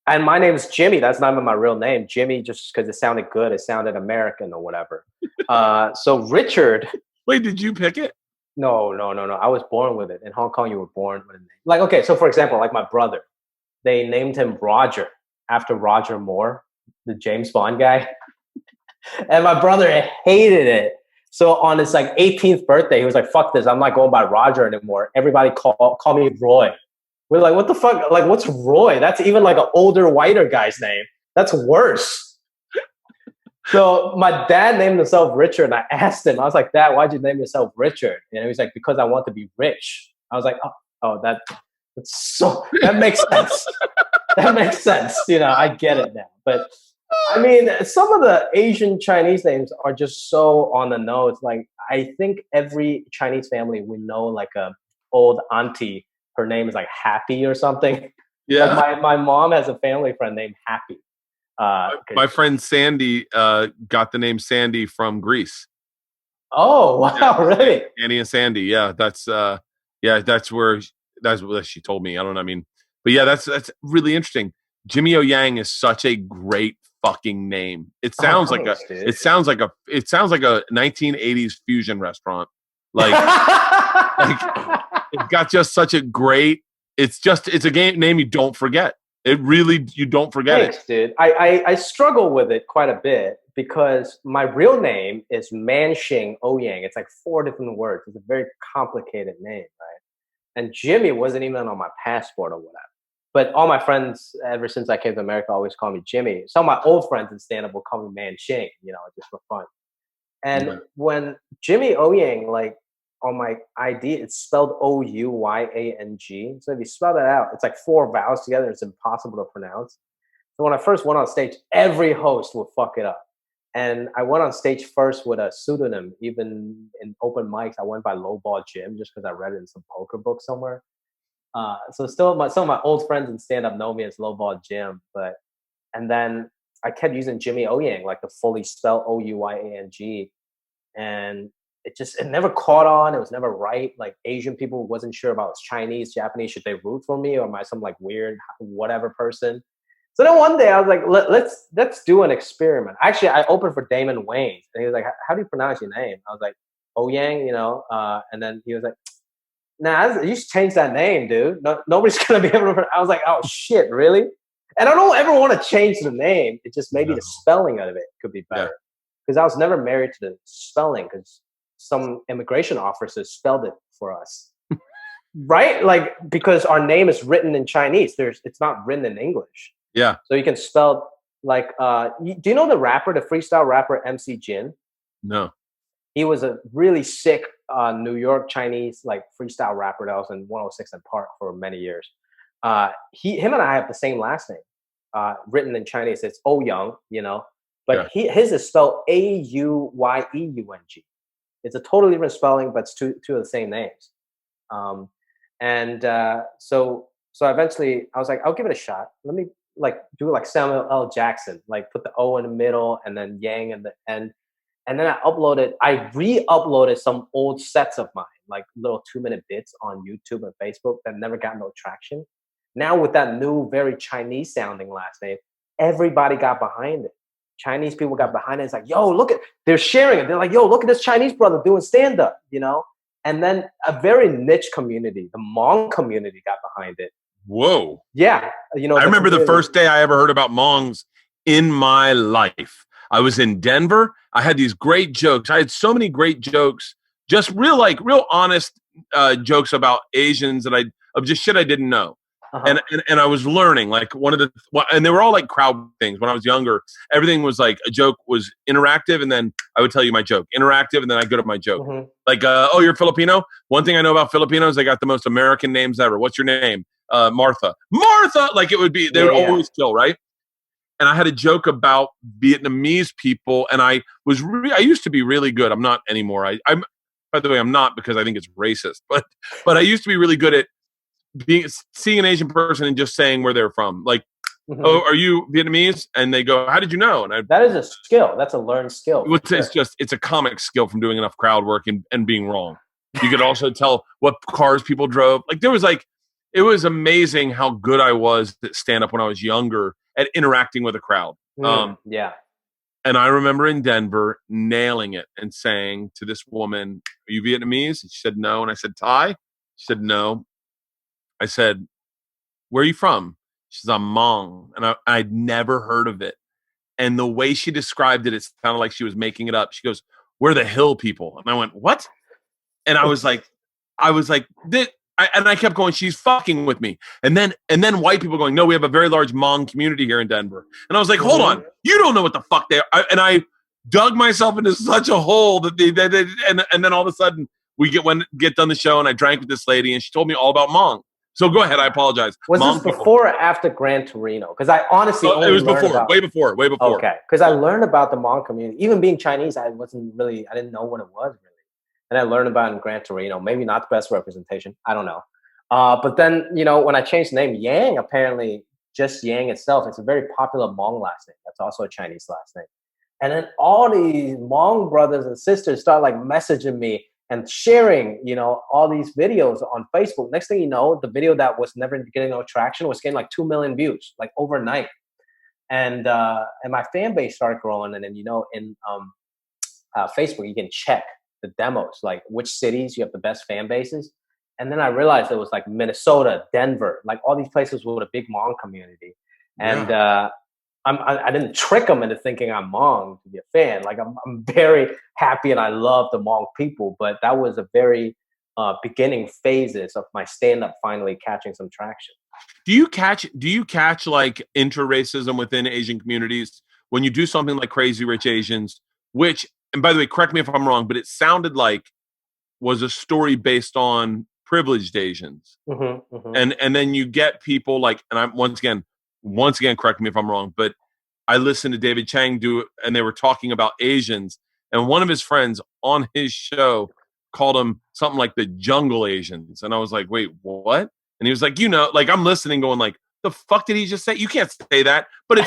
And my name is Jimmy. That's not even my real name. Jimmy, just because it sounded good. It sounded American or whatever. So Richard. Wait, did you pick it? No. I was born with it. In Hong Kong, you were born with a name. Like, okay, so for example, like my brother, they named him Roger after Roger Moore, the James Bond guy. And my brother hated it. So on his like 18th birthday, he was like, fuck this. I'm not going by Roger anymore. Everybody call me Roy. We're like, what the fuck? Like, what's Roy? That's even like an older, whiter guy's name. That's worse. So my dad named himself Richard, and I asked him, I was like, Dad, why'd you name yourself Richard? And he was like, because I want to be rich. I was like, that makes sense. That makes sense. I get it now. But I mean, some of the Asian Chinese names are just so on the nose. Like, I think every Chinese family we know, like a old auntie, her name is like Happy or something. Yeah. Like my mom has a family friend named Happy. My friend Sandy got the name Sandy from Greece. Oh, wow, yeah. Really? Annie and Sandy. Yeah, that's what she told me. I don't know. I mean, but yeah, that's really interesting. Jimmy O Yang is such a great fucking name. It Oh, sounds like a thanks, dude. it sounds like a 1980s fusion restaurant. Like it's got just such a great. It's a name you don't forget. It really you don't forget it. Thanks, dude. I struggle with it quite a bit because my real name is Manshing Ouyang. It's like 4 different words. It's a very complicated name, right? And Jimmy wasn't even on my passport or whatever. But all my friends, ever since I came to America, always call me Jimmy. Some of my old friends in stand-up will call me Manshing, just for fun. And Yeah. when Jimmy Ouyang, like on my ID, it's spelled Ouyang. So if you spell that out, it's like 4 vowels together. It's impossible to pronounce. So when I first went on stage, every host would fuck it up. And I went on stage first with a pseudonym. Even in open mics, I went by Lowball Jim just because I read it in some poker book somewhere. So still, some of my old friends in stand-up know me as Lowball Jim. And then I kept using Jimmy Ouyang, like the fully spelled Ouyang, and it never caught on. It was never right. Like Asian people wasn't sure about Chinese, Japanese. Should they root for me or am I some like weird whatever person? So then one day I was like, let's do an experiment. Actually, I opened for Damon Wayans, and he was like, "How do you pronounce your name?" I was like, Ouyang, and then he was like, "Nah, you should change that name, dude. No, nobody's gonna be able to." I was like, "Oh shit, really?" And I don't ever want to change the name. It just maybe the spelling of it could be better because I was never married to the spelling because some immigration officers spelled it for us. Right? Like, because our name is written in Chinese. It's not written in English. Yeah. So you can spell like, do you know the freestyle rapper MC Jin? No. He was a really sick New York Chinese like freestyle rapper that was in 106 and Park for many years. Him and I have the same last name, written in Chinese. It's Ouyang, but his is spelled Auyeung. It's a totally different spelling, but it's two of the same names. So eventually I was like, I'll give it a shot. Let me like do it like Samuel L. Jackson, like put the O in the middle and then Yang in the end. And then I re-uploaded some old sets of mine, like little 2-minute bits on YouTube and Facebook that never got no traction. Now with that new, very Chinese sounding last name, everybody got behind it. Chinese people got behind it. It's like, yo, they're sharing it. They're like, yo, look at this Chinese brother doing stand-up, And then a very niche community, the Hmong community got behind it. Whoa. Yeah. I remember the first day I ever heard about Hmongs in my life. I was in Denver. I had these great jokes. I had so many great jokes, just real honest jokes about Asians of just shit I didn't know. Uh-huh. And I was learning and they were all like crowd things. When I was younger, everything was like a joke was interactive, and then I would tell you my joke, interactive, and then I go to my joke. Mm-hmm. Like, oh, you're Filipino? One thing I know about Filipinos, they got the most American names ever. What's your name? Martha. Like it would be, they would always kill, right? And I had a joke about Vietnamese people, and I used to be really good. I'm not anymore. I'm by the way, I'm not because I think it's racist, but I used to be really good at seeing an Asian person and just saying where they're from. Like, oh, are you Vietnamese? And they go, how did you know? And that is a skill. That's a learned skill. It's a comic skill from doing enough crowd work and being wrong. You could also tell what cars people drove. Like it was amazing how good I was at stand up when I was younger at interacting with a crowd. Yeah. And I remember in Denver nailing it and saying to this woman, are you Vietnamese? And she said, no. And I said, Thai? She said, no. I said, where are you from? She says, I'm Hmong. And I'd never heard of it. And the way she described it sounded like she was making it up. She goes, we're the hill people. And I went, what? And I was like, and I kept going, she's fucking with me. And then white people going, no, we have a very large Hmong community here in Denver. And I was like, hold on, you don't know what the fuck they are. And I dug myself into such a hole that and then all of a sudden we get done the show and I drank with this lady and she told me all about Hmong. So go ahead, I apologize. Was Hmong this before or after Gran Torino? Because I honestly it was way before. Okay, because I learned about the Hmong community. Even being Chinese, I didn't know what it was really. And I learned about it in Gran Torino. Maybe not the best representation. I don't know. But then, when I changed the name, Yang, apparently just Yang itself, it's a very popular Hmong last name. That's also a Chinese last name. And then all these Hmong brothers and sisters start like messaging me, and sharing, all these videos on Facebook. Next thing you know, the video that was never getting no traction was getting like 2 million views, like overnight. And my fan base started growing. And then, in Facebook, you can check the demos, like which cities you have the best fan bases. And then I realized it was like Minnesota, Denver, like all these places with a big Hmong community. And Yeah. I didn't trick them into thinking I'm Hmong to be a fan. Like I'm very happy and I love the Hmong people, but that was a very beginning phases of my stand-up finally catching some traction. Do you catch like inter-racism within Asian communities when you do something like Crazy Rich Asians, which, and by the way, correct me if I'm wrong, but it sounded like was a story based on privileged Asians. Mm-hmm, mm-hmm. And then you get people like, and I'm once again, correct me if I'm wrong, but I listened to David Chang do it, and they were talking about Asians, and one of his friends on his show called them something like the jungle Asians, and I was like, wait, what? And he was like, like I'm listening, going like, the fuck did he just say? You can't say that, but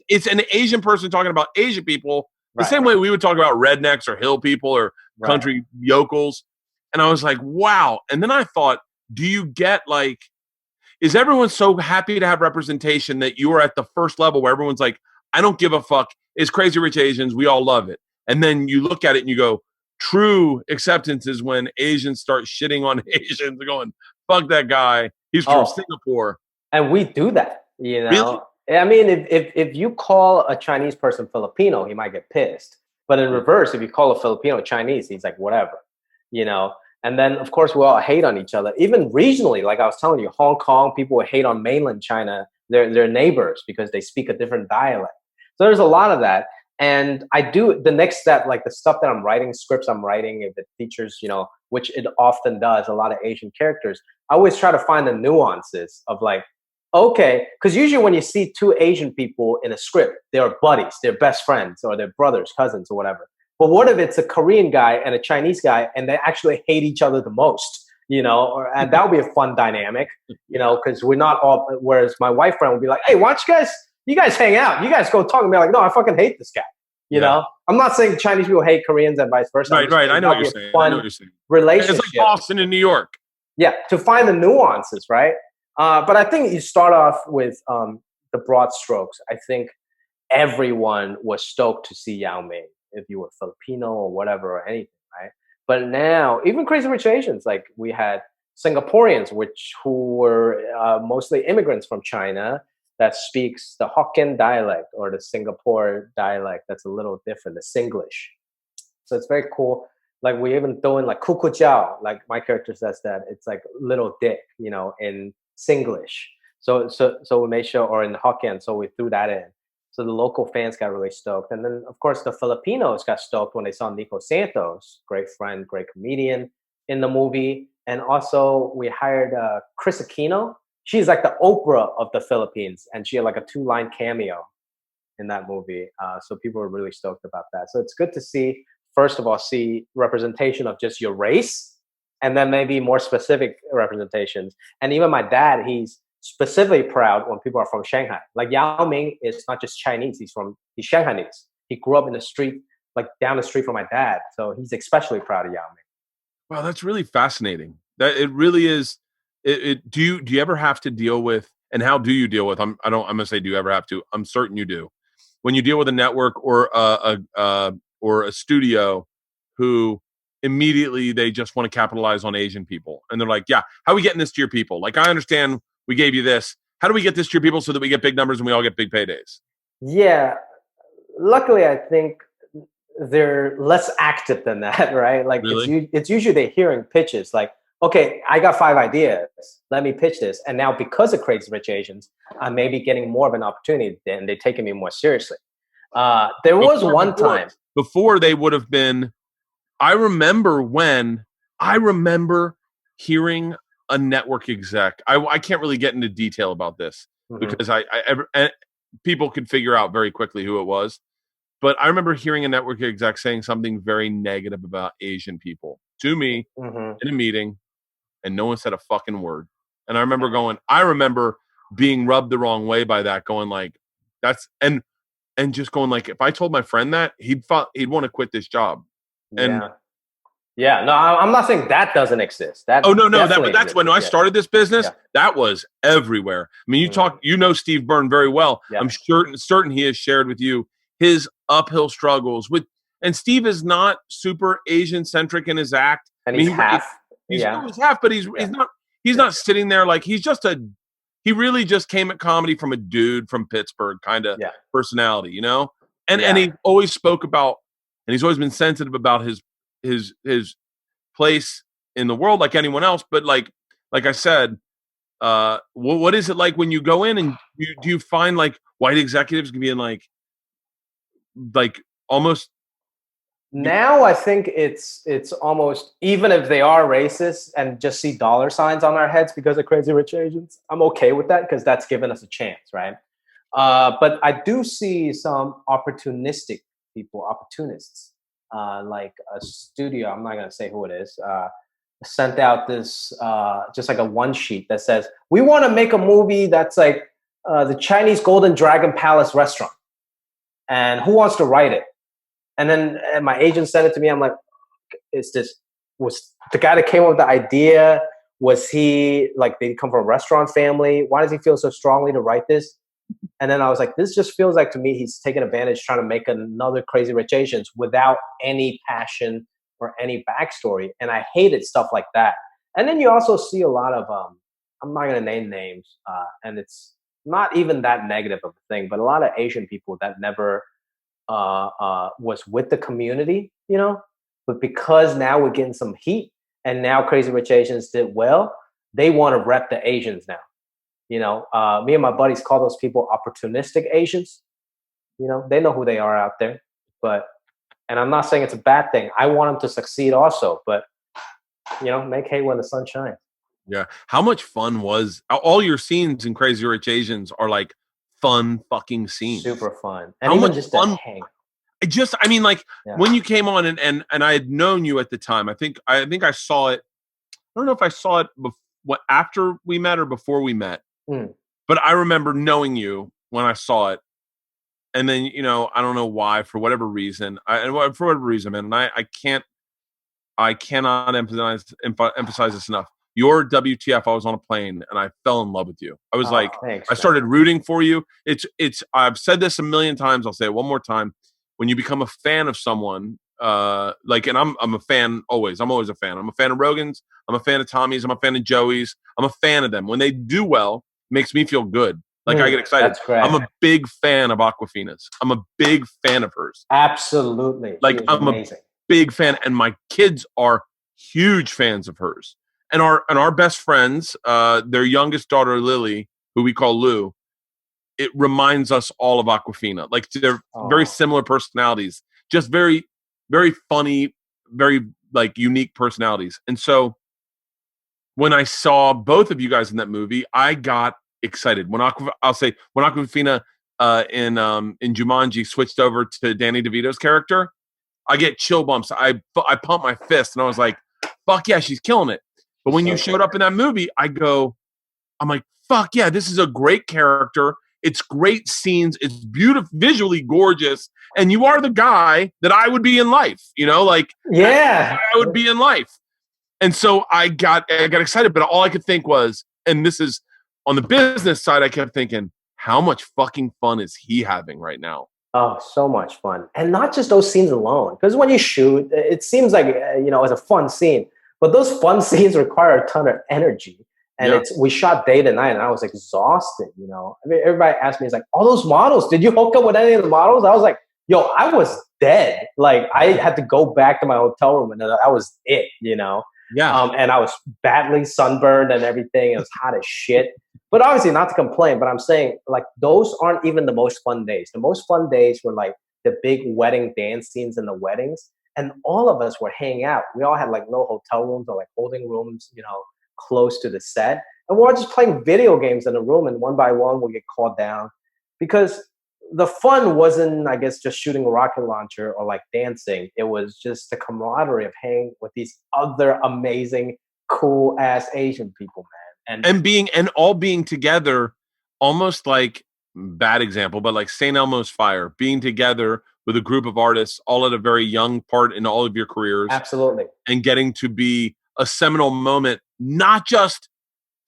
it's an Asian person talking about Asian people the Right, same way we would talk about rednecks or hill people or right. country yokels. And I was like, wow. And then I thought, do you get like, is everyone so happy to have representation that you are at the first level where everyone's like, I don't give a fuck. It's Crazy Rich Asians. We all love it. And then you look at it and you go, true acceptance is when Asians start shitting on Asians, going, fuck that guy. He's from Singapore. And we do that, Really? I mean, if you call a Chinese person Filipino, he might get pissed. But in reverse, if you call a Filipino Chinese, he's like, whatever, And then, of course, we all hate on each other. Even regionally, like I was telling you, Hong Kong, people would hate on mainland China, their neighbors, because they speak a different dialect. So there's a lot of that. And I do the next step, like the stuff that I'm writing, scripts I'm writing, if it features, which it often does, a lot of Asian characters. I always try to find the nuances of like, okay, because usually when you see two Asian people in a script, they're buddies, they're best friends, or they're brothers, cousins, or whatever. But what if it's a Korean guy and a Chinese guy, and they actually hate each other the most, and that would be a fun dynamic, because we're not all, whereas my white friend would be like, hey, why don't you guys hang out? You guys go talk and be like, no, I fucking hate this guy. I'm not saying Chinese people hate Koreans and vice versa. Right. I know what you're saying. Relationship. It's like Boston and New York. Yeah, to find the nuances, right? But I think you start off with the broad strokes. I think everyone was stoked to see Yao Ming, if you were Filipino or whatever or anything, right? But now, even Crazy Rich Asians, like we had Singaporeans, who were mostly immigrants from China that speaks the Hokkien dialect or the Singapore dialect that's a little different, the Singlish. So it's very cool. Like we even throw in like kuku jiao, like my character says that it's like little dick, in Singlish. So we made sure, or in Hokkien, so we threw that in. So the local fans got really stoked. And then, of course, the Filipinos got stoked when they saw Nico Santos, great friend, great comedian, in the movie. And also, we hired Chris Aquino. She's like the Oprah of the Philippines. And she had like a 2-line cameo in that movie. So people were really stoked about that. So it's good to see, first of all, see representation of just your race, and then maybe more specific representations. And even my dad, he's specifically proud when people are from Shanghai. Like Yao Ming is not just Chinese, he's Shanghainese. He grew up in the street, like down the street from my dad. So he's especially proud of Yao Ming. Wow, that's really fascinating. That it really is. Do you ever have to deal with, and how do you deal with? I'm gonna say, do you ever have to? I'm certain you do. When you deal with a network or a studio who immediately they just want to capitalize on Asian people, and they're like, yeah, how are we getting this to your people? Like, I understand we gave you this. How do we get this to your people so that we get big numbers and we all get big paydays? Yeah, luckily I think they're less active than that, right? Like Really? it's usually they're hearing pitches like, okay, I got 5 ideas. Let me pitch this. And now because of Crazy Rich Asians, I may be getting more of an opportunity and they're taking me more seriously. There was one time. Before they would have been, I remember hearing a network exec. I can't really get into detail about this because people could figure out very quickly who it was. But I remember hearing a network exec saying something very negative about Asian people to me in a meeting, and no one said a fucking word. And I remember being rubbed the wrong way by that, going like, and just going like, if I told my friend that, he'd want to quit this job. And Yeah, no, I'm not saying that doesn't exist. That Oh no, definitely but that's exists. when I Yeah, started this business. yeah, That was everywhere. I mean, you know Steve Byrne very well. yeah. I'm certain he has shared with you his uphill struggles with. And Steve is not super Asian centric in his act. And I he's mean, half. he's Yeah, he's half, but he's yeah, he's yeah, not sitting there like he's just a. He really just came at comedy from a dude from Pittsburgh kind of yeah, personality, you know. And yeah. he always spoke about, and he's always been sensitive about his place in the world like anyone else. But like I said, what is it like when you go in and do you find like white executives being like almost Now I think it's almost, even if they are racist and just see dollar signs on our heads because of Crazy Rich Asians, I'm okay with that because that's given us a chance, right? But I do see some opportunistic people, opportunists, like a studio. I'm not gonna say who it is. Sent out this just like a one sheet that says we want to make a movie that's like the Chinese Golden Dragon Palace restaurant, and who wants to write it? And my agent sent it to me. I'm like, is this, was the guy that came up with the idea? Was he like, did he come from a restaurant family? Why does he feel so strongly to write this? And then I was like, this just feels like to me he's taking advantage, trying to make another Crazy Rich Asians without any passion or any backstory. And I hated stuff like that. And then you also see a lot of I'm not gonna name names, and it's not even that negative of a thing, but a lot of Asian people that never was with the community, you know. But because now we're getting some heat, and now Crazy Rich Asians did well, they want to rep the Asians now. You know, me and my buddies call those people opportunistic Asians. You know, they know who they are out there. But, and I'm not saying it's a bad thing. I want them to succeed also. But, you know, make hay when the sun shines. yeah. How much fun was all your scenes in Crazy Rich Asians are like fun fucking scenes. Super fun, and How even much just to fun hang. I mean, like Yeah. when you came on and I had known you at the time. I think I saw it. I don't know if I saw it after we met or before we met, Mm. but I remember knowing you when I saw it. And then I don't know why, for whatever reason, man, and I cannot emphasize this enough. Your WTF, I was on a plane and I fell in love with you. I was Oh, like, thanks, I man. started rooting for you. It's I've said this a million times. I'll say it one more time. When you become a fan of someone, and I'm a fan always. I'm always a fan. I'm a fan of Rogan's. I'm a fan of Tommy's. I'm a fan of Joey's. I'm a fan of them. When they do well, it makes me feel good. Like I get excited. That's great. I'm a big fan of Aquafina's. I'm a big fan of hers. Absolutely. Like I'm amazing. a big fan, and my kids are huge fans of hers. And our best friends, their youngest daughter Lily, who we call Lou, it reminds us all of Aquafina. Like they're very similar personalities, just very, very funny, very like unique personalities. And so when I saw both of you guys in that movie, I got excited. When Aquafina in Jumanji switched over to Danny DeVito's character, I get chill bumps. I pump my fist and I was like, fuck yeah, she's killing it. But when you showed up in that movie, I'm like, fuck yeah, this is a great character. It's great scenes. It's beautiful, visually gorgeous. And you are the guy that I would be in life, like Yeah. I would be in life. And so I got excited, but all I could think was, and this is on the business side, I kept thinking, how much fucking fun is he having right now? Oh, so much fun. And not just those scenes alone. Because when you shoot, it seems like, it's a fun scene. But those fun scenes require a ton of energy. And we shot day to night and I was exhausted, I mean, everybody asked me, it's like, all those models, did you hook up with any of the models? I was like, yo, I was dead. Like I had to go back to my hotel room and that was it, Yeah. And I was badly sunburned and everything. It was hot as shit. But obviously not to complain, but I'm saying like those aren't even the most fun days. The most fun days were like the big wedding dance scenes in the weddings. And all of us were hanging out. We all had like little hotel rooms or like holding rooms, close to the set. And we're all just playing video games in a room, and one by one we'll get called down. Because the fun wasn't, I guess, just shooting a rocket launcher or like dancing. It was just the camaraderie of hanging with these other amazing, cool ass Asian people, man. And all being together, almost like bad example, but like St. Elmo's Fire, being together with a group of artists, all at a very young part in all of your careers. Absolutely. And getting to be a seminal moment, not just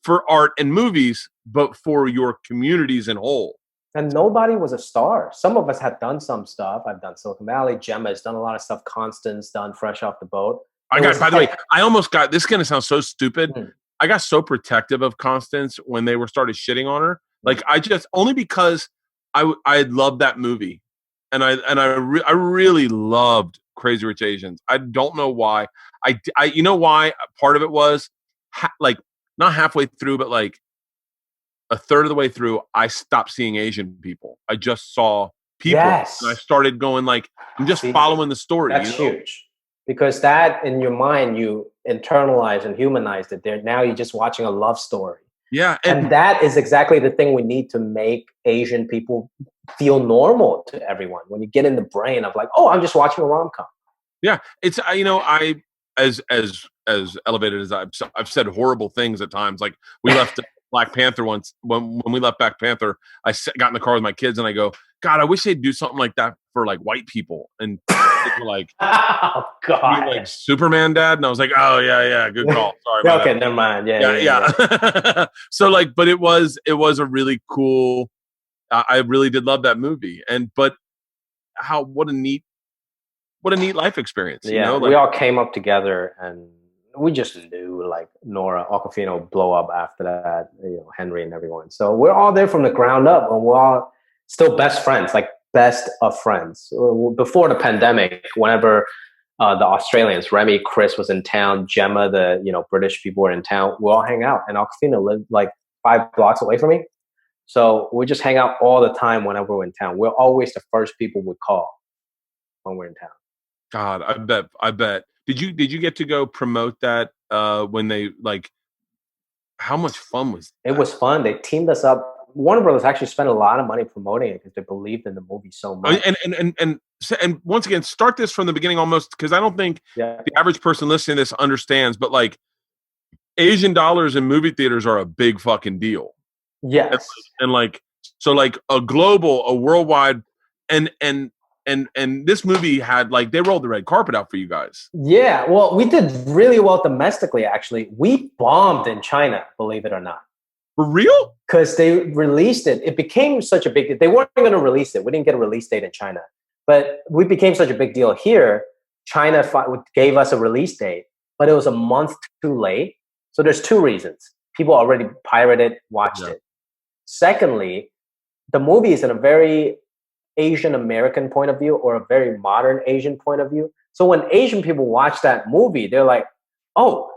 for art and movies, but for your communities in whole. And nobody was a star. Some of us had done some stuff. I've done Silicon Valley. Gemma has done a lot of stuff. Constance done Fresh Off the Boat. By the way, I almost got, this is going to sound so stupid. Mm. I got so protective of Constance when they started shitting on her. Like only because I loved that movie. And I really loved Crazy Rich Asians. I don't know why. You know why? Part of it was like not halfway through, but like a third of the way through, I stopped seeing Asian people. I just saw people. Yes. And I started going like, I'm just following the story. That's huge. Because that in your mind, you internalize and humanize it there. Now you're just watching a love story. Yeah. And that is exactly the thing we need to make Asian people feel normal to everyone. When you get in the brain of like, oh, I'm just watching a rom-com. Yeah. It's, I, as elevated as I've said horrible things at times. Like we left Black Panther once. When we left Black Panther, I got in the car with my kids and I go, God, I wish they'd do something like that for like white people. And they were like, oh God, like Superman, Dad. And I was like, oh yeah, good call. Sorry. About okay, that. never mind. Yeah. So like, but it was a really cool. I really did love that movie, but what a neat life experience. Yeah, you know? We all came up together and we just knew like Nora Aquafina would blow up after that, Henry and everyone. So we're all there from the ground up and we're all still best friends, like best of friends. Before the pandemic, whenever the Australians, Remy, Chris was in town, Gemma, the British people were in town, we all hang out. And Aquafina lived like 5 blocks away from me. So we just hang out all the time whenever we're in town. We're always the first people we call when we're in town. God, I bet. Did you get to go promote that when they like? How much fun was that? It was fun. They teamed us up. Warner Brothers actually spent a lot of money promoting it because they believed in the movie so much. And once again, start this from the beginning almost, because I don't think the average person listening to this understands. But like, Asian dollars in movie theaters are a big fucking deal. Yes, and like so, like a worldwide, and this movie had like they rolled the red carpet out for you guys. Yeah, well, we did really well domestically. Actually, we bombed in China, believe it or not. For real? Because they released it. It became such a big deal. They weren't going to release it. We didn't get a release date in China, but we became such a big deal here. China gave us a release date, but it was a month too late. So there's 2 reasons. People already pirated, watched it. Secondly, the movie is in a very Asian American point of view or a very modern Asian point of view. So when Asian people watch that movie, they're like, oh,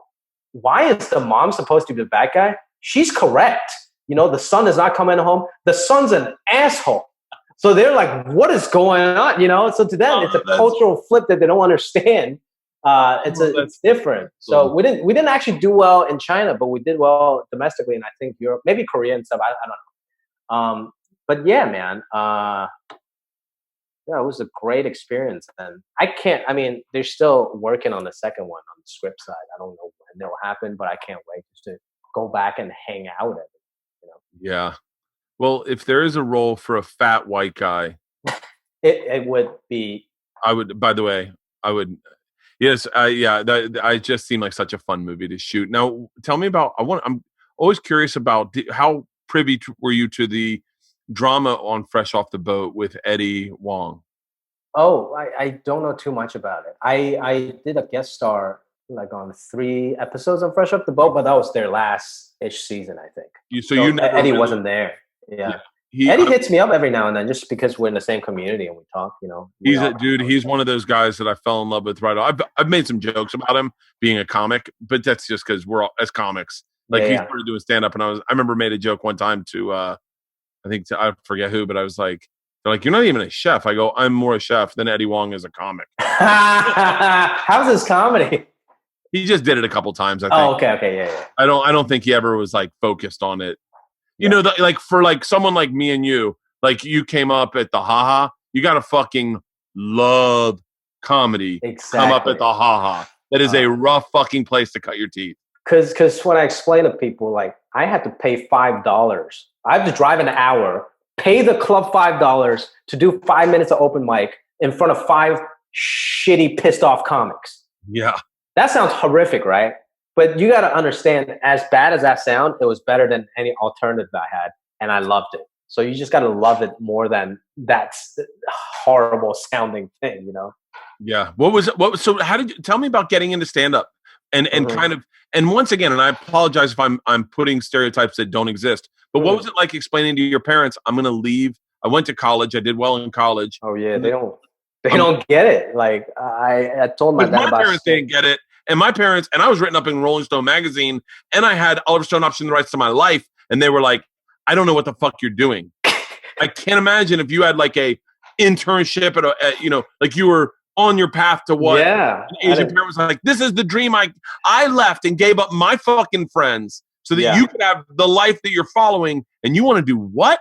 why is the mom supposed to be the bad guy? She's correct. The son is not coming home. The son's an asshole. So they're like, what is going on? So to them, it's a cultural flip that they don't understand. It's different. So we didn't actually do well in China, but we did well domestically. And I think Europe, maybe Korea and stuff. I don't know. But yeah, man, it was a great experience. And they're still working on the second one on the script side. I don't know when it'll happen, but I can't wait just to go back and hang out at it. Yeah. Well, if there is a role for a fat white guy, it would be. I would. By the way, I would. Yes. I just seemed like such a fun movie to shoot. Now, tell me about. I'm always curious about how privy were you to the drama on Fresh Off the Boat with Eddie Wong? Oh, I don't know too much about it. I did a guest star like on 3 episodes of Fresh Off the Boat, but that was their last-ish season, I think. Eddie wasn't there. Yeah. Eddie hits me up every now and then just because we're in the same community and we talk, He's a dude. He's one of those guys that I fell in love with right off. I've made some jokes about him being a comic, but that's just because we're all as comics. Like he started doing stand-up, and I remember made a joke one time to I forget who, but I was like, they're like, you're not even a chef. I go, I'm more a chef than Eddie Wong is a comic. How's his comedy? He just did it a couple times, I think. Oh, okay, yeah. I don't think he ever was like focused on it. Like for like someone like me and you, like you came up at the haha, you gotta fucking love comedy. Exactly. Come up at the haha. That is a rough fucking place to cut your teeth. Because when I explain to people, like I had to pay $5. I have to drive an hour, pay the club $5 to do 5 minutes of open mic in front of 5 shitty, pissed off comics. Yeah. That sounds horrific, right? But you got to understand, as bad as that sound, it was better than any alternative I had, and I loved it. So you just got to love it more than that horrible sounding thing, you know? Yeah. So how did you tell me about getting into stand up and kind of, and once again, and I apologize if I'm putting stereotypes that don't exist, but what was it like explaining to your parents, I'm going to leave. I went to college. I did well in college. Oh yeah. They don't get it. Like I told my dad my about parents didn't get it. And my parents, and I was written up in Rolling Stone magazine, and I had Oliver Stone option the rights to my life. And they were like, I don't know what the fuck you're doing. I can't imagine if you had like a internship at you know, like you were on your path to what an Asian parent was like, this is the dream I left and gave up my fucking friends so that you could have the life that you're following, and you want to do what?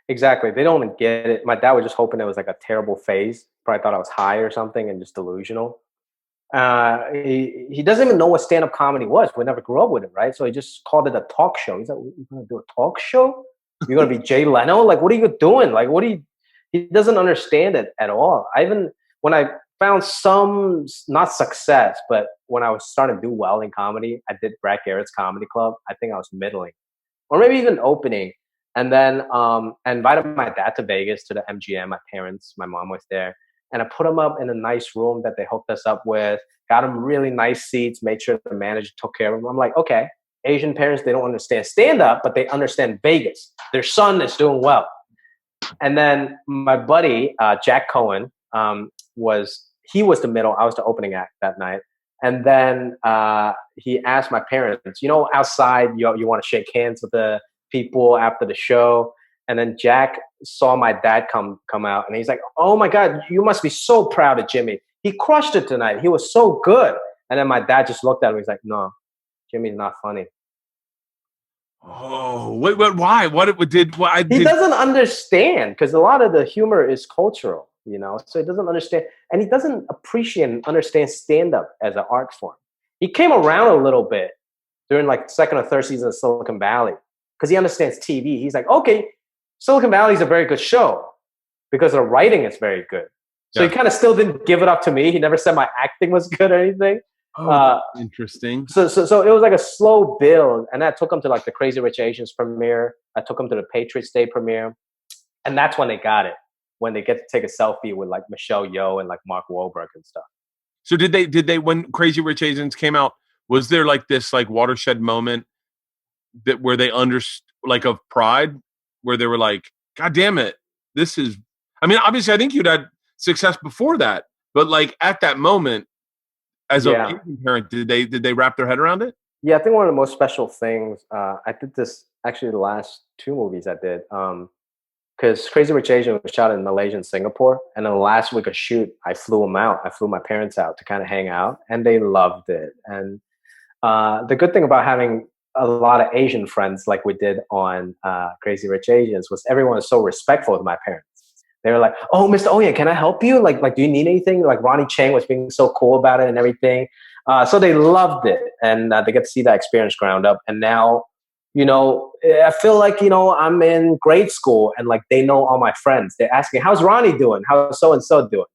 Exactly. They don't get it. My dad was just hoping it was like a terrible phase. Probably thought I was high or something and just delusional. He doesn't even know what stand-up comedy was. We never grew up with it, right? So he just called it a talk show. He's like, "You're gonna do a talk show? You're gonna be Jay Leno? Like, what are you doing? Like, he doesn't understand it at all." When I found some, not success, but when I was starting to do well in comedy, I did Brad Garrett's comedy club. I think I was middling, or maybe even opening. And then I invited my dad to Vegas to the MGM. My parents, my mom was there. And I put him up in a nice room that they hooked us up with, got him really nice seats, made sure the manager took care of him. I'm like, okay, Asian parents, they don't understand stand-up, but they understand Vegas. Their son is doing well. And then my buddy, Jack Cohen, was the middle. I was the opening act that night. And then he asked my parents, you know, outside, you want to shake hands with the people after the show. And then Jack saw my dad come out, and he's like, "Oh my God, you must be so proud of Jimmy. He crushed it tonight. He was so good." And then my dad just looked at him. He's like, "No, Jimmy's not funny." Oh, wait, why? He doesn't understand, because a lot of the humor is cultural, you know. So he doesn't understand, and he doesn't appreciate and understand stand-up as an art form. He came around a little bit during like second or third season of Silicon Valley, because he understands TV. He's like, okay, Silicon Valley is a very good show because the writing is very good. So he kind of still didn't give it up to me. He never said my acting was good or anything. Oh, interesting. So it was like a slow build. And I took him to like the Crazy Rich Asians premiere. I took him to the Patriots Day premiere. And that's when they got it, when they get to take a selfie with like Michelle Yeoh and like Mark Wahlberg and stuff. So did they, when Crazy Rich Asians came out, was there like this like watershed moment that where they understood, like, of pride, where they were like, God damn it, this is, I mean, obviously I think you'd had success before that, but like at that moment, as a Asian parent, did they wrap their head around it? Yeah, I think one of the most special things, I did this actually the last 2 movies I did, because Crazy Rich Asian was shot in Malaysia and Singapore, and in the last week of shoot, I flew them out. I flew my parents out to kind of hang out, and they loved it. And the good thing about having a lot of Asian friends like we did on Crazy Rich Asians was everyone was so respectful of my parents. They were like, "Oh, Mr. Oyen, can I help you? Like, do you need anything?" Like Ronnie Chang was being so cool about it and everything. So they loved it, and they get to see that experience ground up. And now, you know, I feel like, you know, I'm in grade school and like they know all my friends. They're asking, "How's Ronnie doing? How's so and so doing?"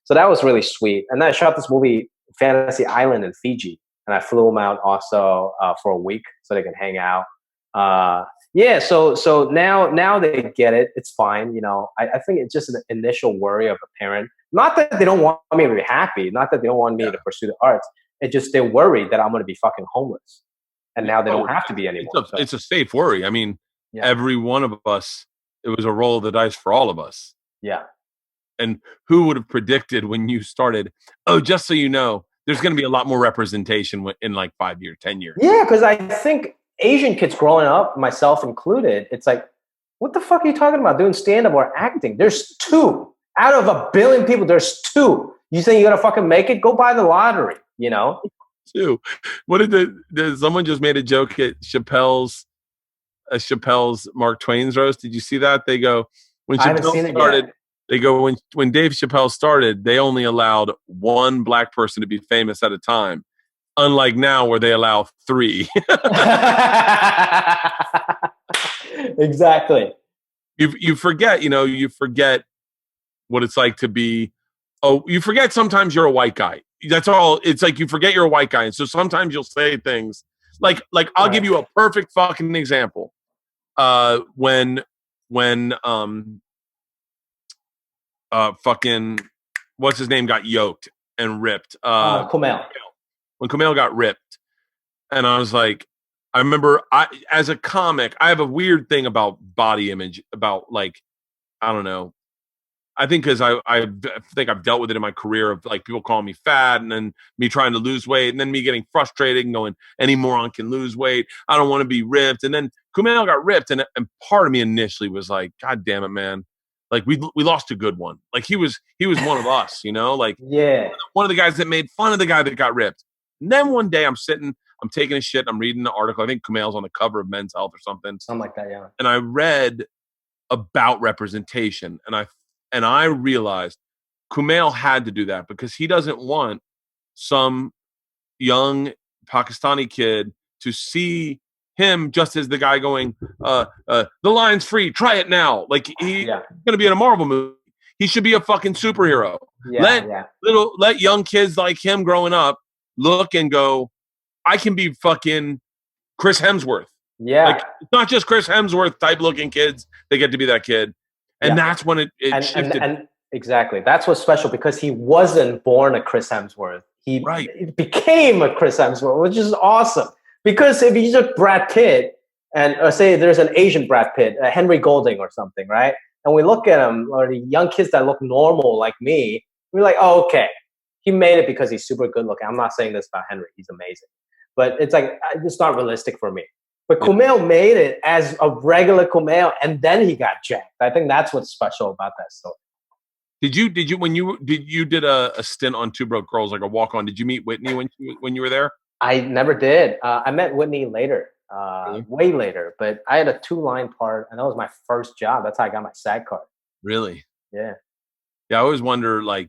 So that was really sweet. And then I shot this movie, Fantasy Island in Fiji, and I flew them out also for a week so they can hang out. So now they get it. It's fine. You know, I think it's just an initial worry of a parent. Not that they don't want me to be happy. Not that they don't want me to pursue the arts. It's just they're worried that I'm going to be fucking homeless. And now they don't have to be anymore. It's a safe worry. I mean, every one of us, it was a roll of the dice for all of us. Yeah. And who would have predicted when you started, oh, just so you know, there's going to be a lot more representation in like 5 years, 10 years. Yeah, because I think Asian kids growing up, myself included, it's like, what the fuck are you talking about doing stand-up or acting? There's 2. Out of 1 billion people, there's 2. You think you're going to fucking make it? Go buy the lottery, you know? 2. What did someone just made a joke at Chappelle's Mark Twain's roast? Did you see that? They go, when Chappelle started, they go, when Dave Chappelle started, they only allowed 1 black person to be famous at a time. Unlike now where they allow 3. Exactly. You forget what it's like to be Oh, you forget sometimes you're a white guy. That's all. It's like you forget you're a white guy, and so sometimes you'll say things like I'll give Right. you a perfect fucking example. When fucking what's his name got yoked and ripped. Kumail. When Kumail got ripped, and I was like, I remember as a comic, I have a weird thing about body image, about like I don't know. I think because I think I've dealt with it in my career of like people calling me fat and then me trying to lose weight and then me getting frustrated and going, any moron can lose weight. I don't want to be ripped. And then Kumail got ripped. And part of me initially was like, God damn it, man. Like we lost a good one. Like he was one of us, you know, like Yeah. one of the guys that made fun of the guy that got ripped. And then one day I'm taking a shit. I'm reading the article. I think Kumail's on the cover of Men's Health or something. Something like that, yeah. And I read about representation. And I realized Kumail had to do that because he doesn't want some young Pakistani kid to see him just as the guy going, the line's free, try it now. Like he's going to be in a Marvel movie. He should be a fucking superhero. Let young kids like him growing up look and go, I can be fucking Chris Hemsworth. Yeah. Like, it's not just Chris Hemsworth type looking kids that get to be that kid. And that's when it shifted. And exactly. That's what's special because he wasn't born a Chris Hemsworth. He became a Chris Hemsworth, which is awesome. Because if you took Brad Pitt and say there's an Asian Brad Pitt, Henry Golding or something, right? And we look at him, or the young kids that look normal like me, we're like, oh, okay. He made it because he's super good looking. I'm not saying this about Henry. He's amazing. But it's like, it's not realistic for me. But Kumail made it as a regular Kumail, and then he got jacked. I think that's what's special about that story. Did you when you did a stint on Two Broke Girls, like a walk on? Did you meet Whitney when you were there? I never did. I met Whitney later, way later. But I had a 2-line part, and that was my first job. That's how I got my SAG card. Really? Yeah. Yeah, I always wonder, like,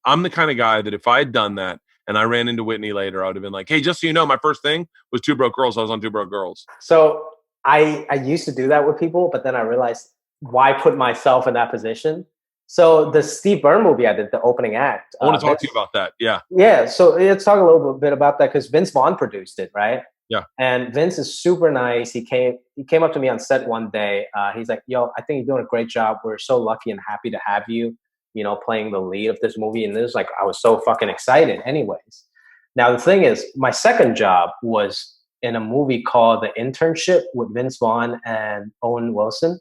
I'm the kind of guy that if I had done that and I ran into Whitney later, I would have been like, hey, just so you know, my first thing was Two Broke Girls. I was on Two Broke Girls. So I used to do that with people, but then I realized why put myself in that position. So the Steve Byrne movie I did, the opening act. I want to talk to you about that. Yeah. Yeah. So let's talk a little bit about that because Vince Vaughn produced it, right? Yeah. And Vince is super nice. He came up to me on set one day. He's like, yo, I think you're doing a great job. We're so lucky and happy to have you, playing the lead of this movie. And this, like, I was so fucking excited anyways. Now, the thing is, my second job was in a movie called The Internship with Vince Vaughn and Owen Wilson.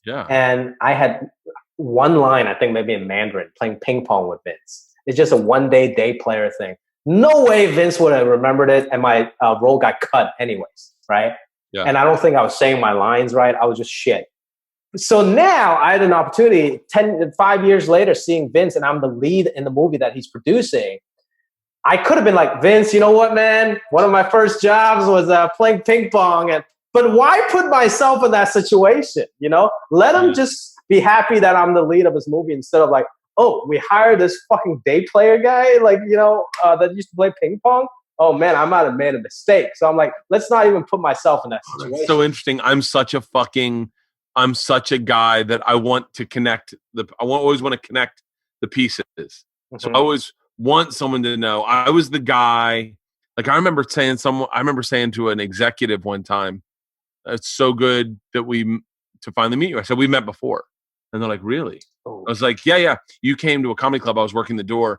Yeah. And I had one line, I think maybe in Mandarin, playing ping pong with Vince. It's just a one-day day player thing. No way Vince would have remembered it, and my role got cut anyways, right? Yeah. And I don't think I was saying my lines right. I was just shit. So now I had an opportunity 5 years later seeing Vince, and I'm the lead in the movie that he's producing. I could have been like, Vince, you know what, man? One of my first jobs was playing ping pong. But why put myself in that situation? Let him just be happy that I'm the lead of his movie instead of like, oh, we hired this fucking day player guy, like, that used to play ping pong. Oh, man, I might have made a mistake. So I'm like, let's not even put myself in that situation. That's so interesting. I'm such a guy that I want to connect always want to connect the pieces. Mm-hmm. So I always want someone to know. I was the guy, like I remember saying to an executive one time, it's so good that to finally meet you. I said, we met before. And they're like, really? Oh. I was like, yeah. You came to a comedy club. I was working the door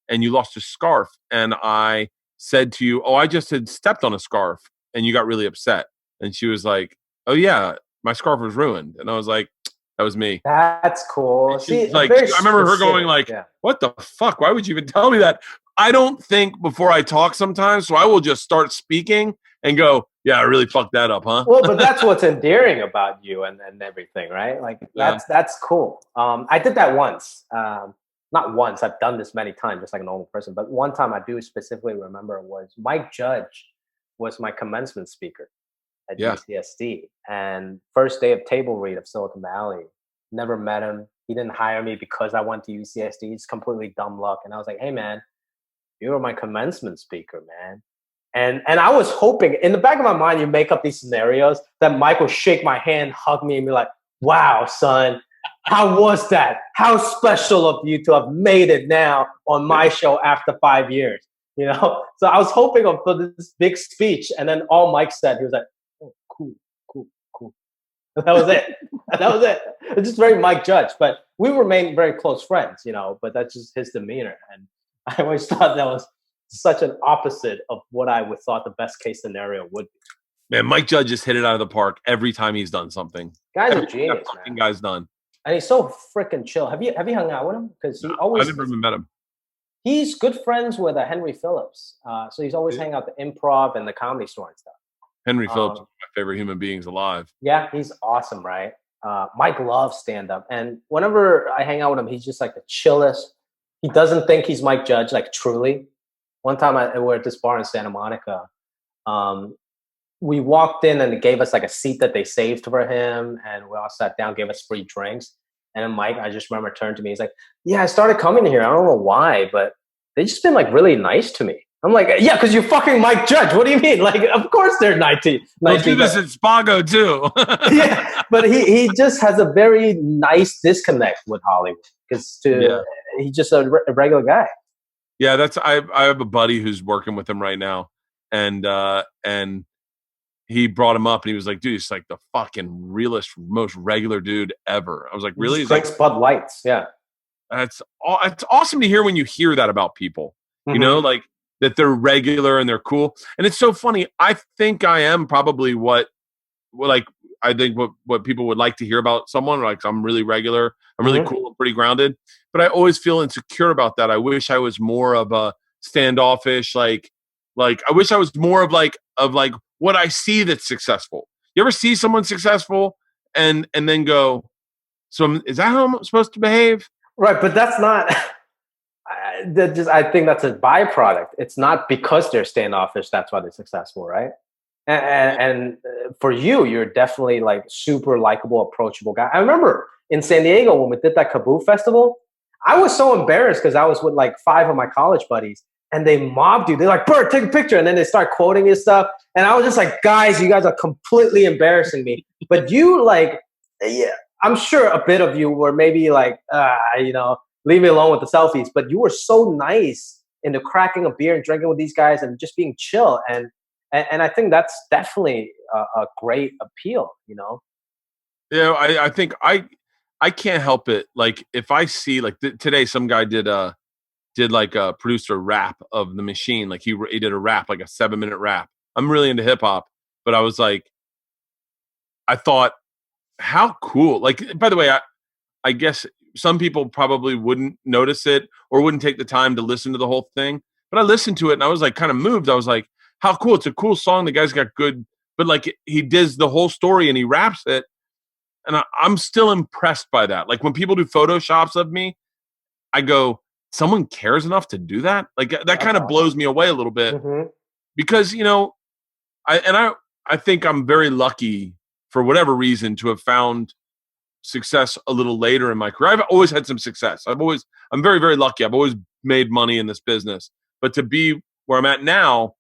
and you lost a scarf. And I said to you, oh, I just had stepped on a scarf and you got really upset. And she was like, oh yeah, my scarf was ruined. And I was like, that was me. That's cool. See, like, I remember her going like, what the fuck? Why would you even tell me that? I don't think before I talk sometimes. So I will just start speaking and go, yeah, I really fucked that up, huh? Well, but that's what's endearing about you and everything, right? Like that's cool. I did that once. Not once. I've done this many times, just like a normal person. But one time I do specifically remember was Mike Judge was my commencement speaker at UCSD. And first day of table read of Silicon Valley. Never met him. He didn't hire me because I went to UCSD. It's completely dumb luck. And I was like, hey, man, you were my commencement speaker, man. And I was hoping, in the back of my mind, you make up these scenarios that Mike will shake my hand, hug me, and be like, wow, son, how was that? How special of you to have made it now on my show after 5 years, you know? So I was hoping for this big speech, and then all Mike said, he was like, oh, cool, cool, cool. That was it. That was it. It's just very Mike Judge, but we remained very close friends, you know, but that's just his demeanor. And I always thought that was such an opposite of what I would thought the best case scenario would be. Man, Mike Judge just hit it out of the park every time he's done something. Guy's a Everything genius, that fucking man. guy's done. And he's so freaking chill. Have you hung out with him? Because he always. I never even met him. He's good friends with Henry Phillips, so he's always hanging out the Improv and the Comedy Store and stuff. Henry Phillips is one of my favorite human beings alive. Yeah, he's awesome, right? Mike loves stand-up, and whenever I hang out with him, he's just like the chillest. He doesn't think he's Mike Judge, like truly. One time we were at this bar in Santa Monica. We walked in and they gave us like a seat that they saved for him, and we all sat down, gave us free drinks. And then Mike, I just remember, turned to me. He's like, "Yeah, I started coming here. I don't know why, but they just been like really nice to me." I'm like, "Yeah, because you're fucking Mike Judge. What do you mean? Like, of course they're nice. They'll do this at Spago too." Yeah, but he just has a very nice disconnect with Hollywood because he's just a regular guy. Yeah, I have a buddy who's working with him right now, and he brought him up and he was like, dude, he's like the fucking realest, most regular dude ever. I was like, really? He drinks Bud Lights. Yeah. It's awesome to hear when you hear that about people, you know, like that they're regular and they're cool. And it's so funny. I think I am probably what people would like to hear about someone. Like, I'm really regular. I'm really cool and pretty grounded, but I always feel insecure about that. I wish I was more of a standoffish, like I wish I was more of like what I see that's successful. You ever see someone successful and then go, so is that how I'm supposed to behave? Right, but that's not. I think that's a byproduct. It's not because they're standoffish that's why they're successful, right? And for you, you're definitely like super likable, approachable guy. I remember in San Diego when we did that Kaboo festival, I was so embarrassed because I was with like 5 of my college buddies. And they mobbed you. They're like, Bert, take a picture. And then they start quoting his stuff. And I was just like, guys, you guys are completely embarrassing me. But you like, yeah, I'm sure a bit of you were maybe like, leave me alone with the selfies. But you were so nice into cracking a beer and drinking with these guys and just being chill. And I think that's definitely a great appeal, you know? Yeah, I think I can't help it. Like if I see like today, some guy did like a producer rap of The Machine. Like he did a rap, like a 7-minute rap. I'm really into hip hop, but I was like, I thought, how cool. Like, by the way, I guess some people probably wouldn't notice it or wouldn't take the time to listen to the whole thing. But I listened to it and I was like kind of moved. I was like, how cool. It's a cool song. The guy's got good, but like he does the whole story and he raps it. And I'm still impressed by that. Like when people do photoshops of me, I go, someone cares enough to do that? Like that kind of blows me away a little bit because, you know, I think I'm very lucky for whatever reason to have found success a little later in my career. I've always had some success. I'm very, very lucky. I've always made money in this business, but to be where I'm at now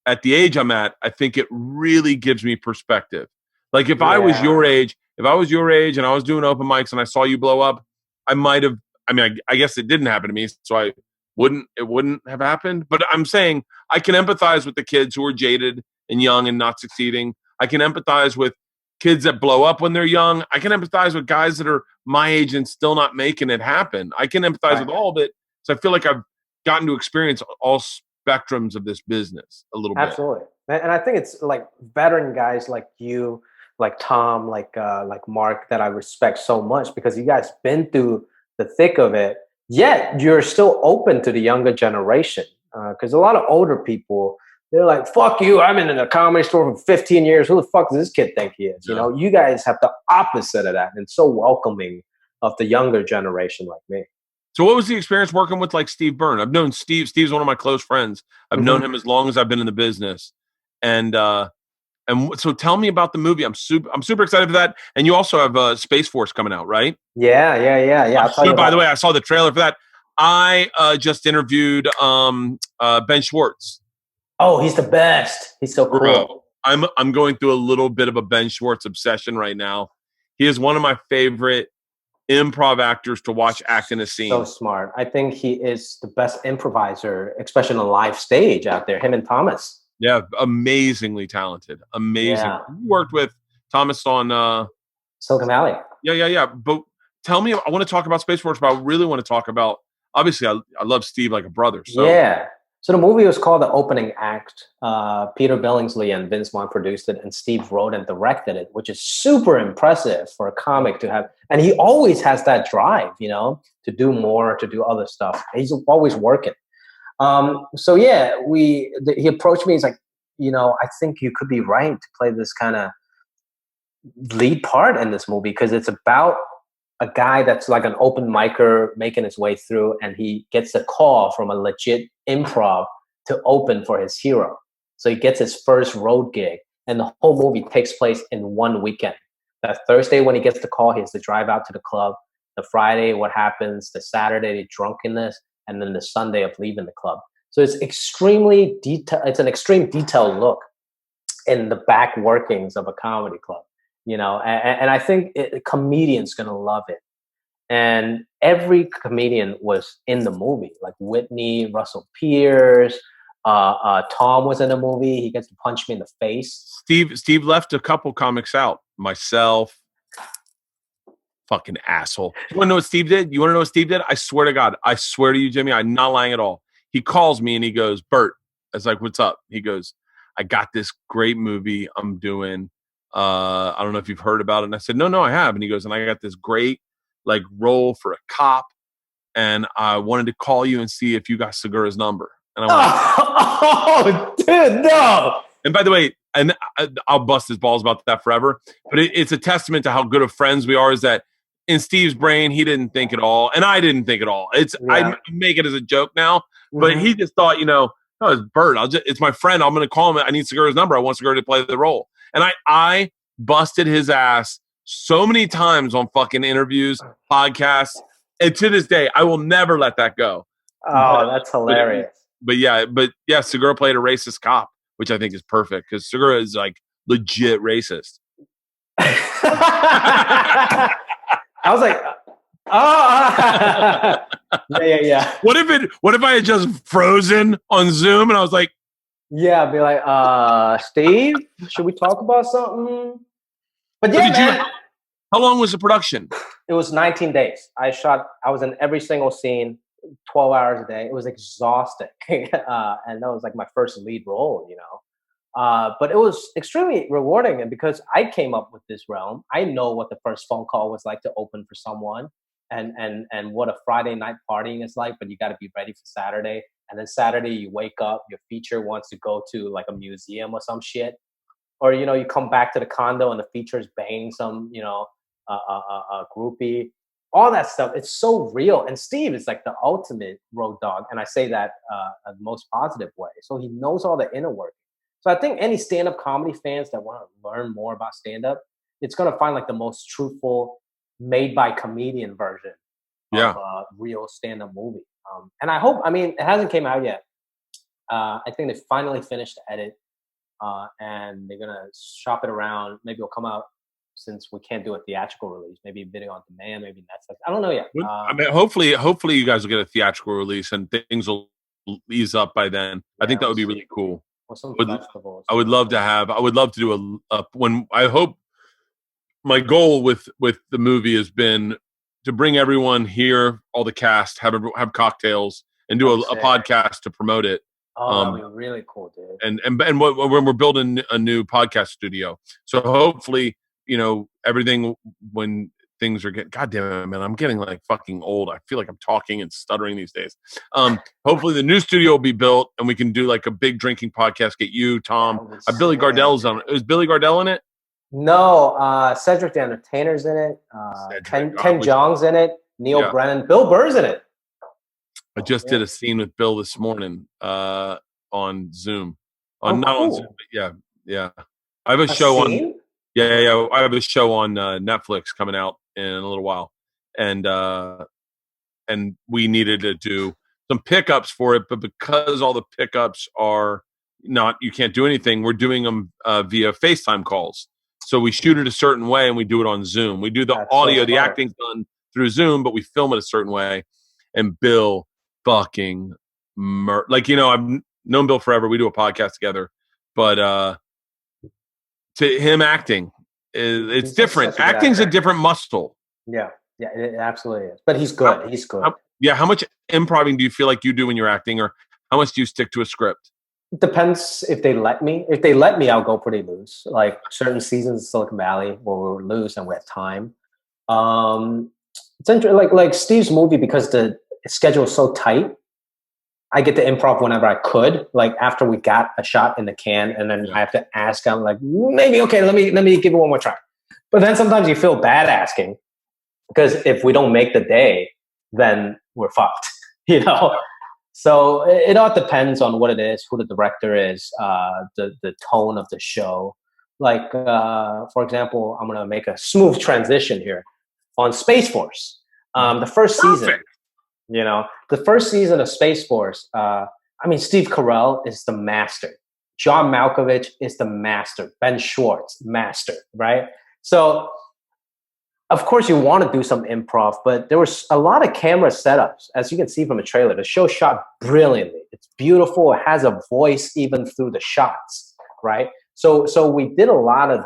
at the age I'm at, I think it really gives me perspective. Like if I was your age and I was doing open mics and I saw you blow up, I might have, I guess it didn't happen to me, so it wouldn't have happened. But I'm saying I can empathize with the kids who are jaded and young and not succeeding. I can empathize with kids that blow up when they're young. I can empathize with guys that are my age and still not making it happen. I can empathize with all of it. So I feel like I've gotten to experience all spectrums of this business a little bit. Absolutely. And I think it's like veteran guys like you, like Tom, like Mark, that I respect so much because you guys been through the thick of it, yet you're still open to the younger generation. Because a lot of older people, they're like, fuck you, I'm in a comedy store for 15 years. Who the fuck does this kid think he is? Yeah. You know, you guys have the opposite of that and so welcoming of the younger generation like me. So what was the experience working with like Steve Byrne? I've known Steve. Steve's one of my close friends. I've known him as long as I've been in the business. And so tell me about the movie. I'm super excited for that. And you also have Space Force coming out, right? Yeah. By the way, I saw the trailer for that. I just interviewed Ben Schwartz. Oh, he's the best. He's so cool. Bro, I'm going through a little bit of a Ben Schwartz obsession right now. He is one of my favorite improv actors to watch act in a So scene. smart. I think he is the best improviser, especially on a live stage out there. Him and Thomas. Yeah, amazingly talented. Amazing. Yeah. You worked with Thomas on Silicon Valley. yeah. But tell me, I want to talk about Space Force, but I really want to talk about, obviously I love Steve like a brother. So Yeah. So the movie was called The Opening Act. Peter Billingsley and Vince Vaughn produced it, and Steve wrote and directed it, which is super impressive for a comic to have. And he always has that drive, to do more, to do other stuff. He's always working. So yeah, he approached me. He's like, I think you could be right to play this kind of lead part in this movie because it's about a guy that's like an open micer making his way through, and he gets a call from a legit improv to open for his hero. So he gets his first road gig, and the whole movie takes place in one weekend. That Thursday when he gets the call, he has to drive out to the club. The Friday, what happens? The Saturday, the drunkenness, and then the Sunday of leaving the club. So it's extremely detailed. It's an extreme detailed look in the back workings of a comedy club. And I think a comedian's gonna love it. And every comedian was in the movie, like Whitney, Russell Pierce, Tom was in the movie. He gets to punch me in the face. Steve left a couple comics out. Myself, fucking asshole. You want to know what Steve did? I swear to God. I swear to you, Jimmy, I'm not lying at all. He calls me and he goes, Bert. I was like, what's up? He goes, I got this great movie I'm doing. I don't know if you've heard about it. And I said, no, I have. And he goes, and I got this great like role for a cop. And I wanted to call you and see if you got Segura's number. And I'm like, oh, dude, no. And by the way, and I'll bust his balls about that forever, but it's a testament to how good of friends we are. Is that in Steve's brain, he didn't think at all, and I didn't think at all. I make it as a joke now, but he just thought, oh, it's Bert. It's my friend. I'm going to call him. I need Segura's number. I want Segura to play the role. And I busted his ass so many times on fucking interviews, podcasts, and to this day, I will never let that go. Oh, that's hilarious. But yeah, Segura played a racist cop, which I think is perfect because Segura is like legit racist. I was like, oh, yeah. What if I had just frozen on Zoom and I was like, yeah, I'd be like, Steve, should we talk about something? But yeah, man. How long was the production? It was 19 days. I was in every single scene, 12 hours a day. It was exhausting. And that was like my first lead role, but it was extremely rewarding. And because I came up with this realm, I know what the first phone call was like to open for someone and what a Friday night partying is like, but you got to be ready for Saturday. And then Saturday you wake up, your feature wants to go to like a museum or some shit. Or, you come back to the condo and the feature's banging some, a groupie. All that stuff, it's so real. And Steve is like the ultimate road dog. And I say that in the most positive way. So he knows all the inner work. So I think any stand-up comedy fans that want to learn more about stand-up, it's going to find like the most truthful, made by comedian version of a real stand-up movie. And I hope, it hasn't came out yet. I think they finally finished the edit and they're going to shop it around. Maybe it'll come out since we can't do a theatrical release, maybe video on demand, maybe Netflix. I don't know yet. Hopefully you guys will get a theatrical release and things will ease up by then. I think that would be really cool. Or some festivals. I would love to do I hope my goal with the movie has been to bring everyone here, all the cast, have cocktails and do a podcast to promote it. Oh, that'd be really cool, dude. And when we're building a new podcast studio. So hopefully, everything when things are getting, God damn it, man, I'm getting like fucking old. I feel like I'm talking and stuttering these days. Hopefully the new studio will be built and we can do like a big drinking podcast. Get you, Tom, Billy Gardell's on it. Is Billy Gardell in it? No, Cedric the Entertainer's in it. Ken Jeong's in it. Neil Brennan. Bill Burr's in it. I just did a scene with Bill this morning on Zoom. Not on Zoom, but yeah. I have a show scene? on. Yeah. I have a show on Netflix coming out in a little while, and we needed to do some pickups for it, but because all the pickups are not, you can't do anything. We're doing them via FaceTime calls. So we shoot it a certain way, and we do it on Zoom. We do the audio. The acting's done through Zoom, but we film it a certain way. And Bill fucking like, I've known Bill forever. We do a podcast together, but to him acting it's He's just different. such a good Acting's actor. a different muscle. Yeah, it absolutely is. But he's good. He's good. How much improving do you feel like you do when you're acting, or how much do you stick to a script? It depends if they let me. If they let me, I'll go pretty loose. Like certain seasons of Silicon Valley where we're loose and we have time. It's interesting. Like Steve's movie, because the schedule is so tight, I get to improv whenever I could. Like after we got a shot in the can, and then I have to ask. I'm like, maybe okay. Let me give it one more try. But then sometimes you feel bad asking, because if we don't make the day, then we're fucked. So it all depends on what it is, who the director is, the tone of the show. Like for example, I'm gonna make a smooth transition here on Space Force. The first season. The first season of Space Force, Steve Carell is the master. John Malkovich is the master. Ben Schwartz, master, right? So, of course, you want to do some improv, but there was a lot of camera setups. As you can see from the trailer, the show shot brilliantly. It's beautiful. It has a voice even through the shots, right? So we did a lot of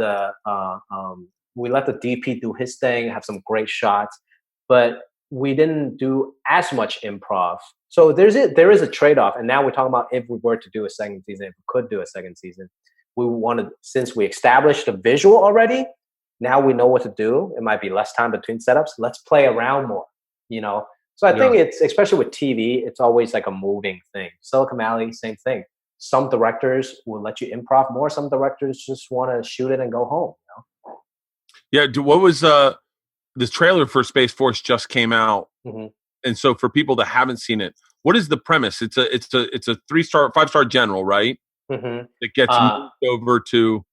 we let the DP do his thing, have some great shots, but we didn't do as much improv. So there is a trade-off. And now we're talking about if we were to do a second season, if we could do a second season, we wanted, since we established the visual already, now we know what to do. It might be less time between setups. Let's play around more, So I think it's, especially with TV, it's always like a moving thing. Silicon Valley, same thing. Some directors will let you improv more. Some directors just want to shoot it and go home. Yeah. What was this trailer for Space Force just came out, and so for people that haven't seen it, what is the premise? It's a 3-star, 5-star general, right? It gets moved over to.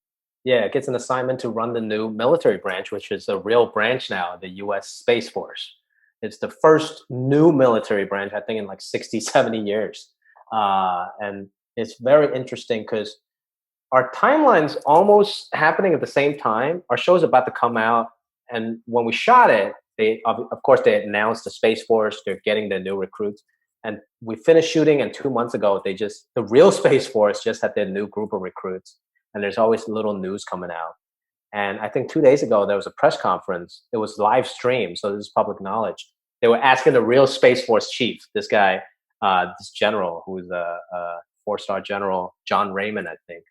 Yeah, it gets an assignment to run the new military branch, which is a real branch now, the U.S. Space Force. It's the first new military branch, I think, in like 60, 70 years. And it's very interesting because our timeline's almost happening at the same time. Our show's about to come out. And when we shot it, of course, they announced the Space Force. They're getting the new recruits. And we finished shooting, and 2 months ago, the real Space Force just had their new group of recruits. And there's always little news coming out. And I think 2 days ago, there was a press conference. It was live streamed, so this is public knowledge. They were asking the real Space Force chief, this guy, this general, who's a 4-star general, John Raymond, I think.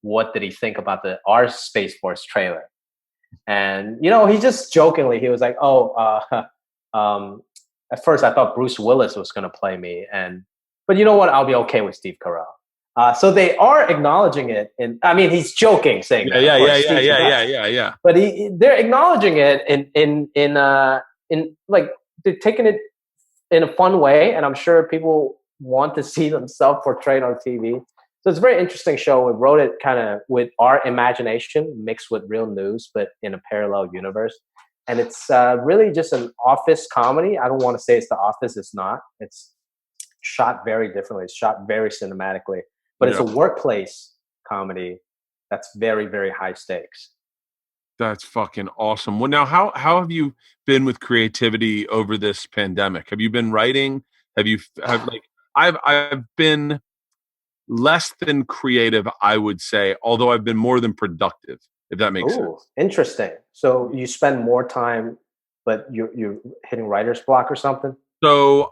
What did he think about our Space Force trailer? And, he just jokingly, he was like, at first I thought Bruce Willis was going to play me. But you know what? I'll be okay with Steve Carell. So they are acknowledging it. He's joking, saying that. Yeah. But they're acknowledging it in like, they're taking it in a fun way. And I'm sure people want to see themselves portrayed on TV. So it's a very interesting show. We wrote it kind of with our imagination mixed with real news, but in a parallel universe. And it's really just an office comedy. I don't want to say it's The Office. It's not. It's shot very differently. It's shot very cinematically. But it's a workplace comedy that's very, very high stakes. That's fucking awesome. Well, now, how have you been with creativity over this pandemic? Have you been writing? I've been less than creative, I would say, although I've been more than productive, if that makes sense. Interesting. So you spend more time, but you're hitting writer's block or something? So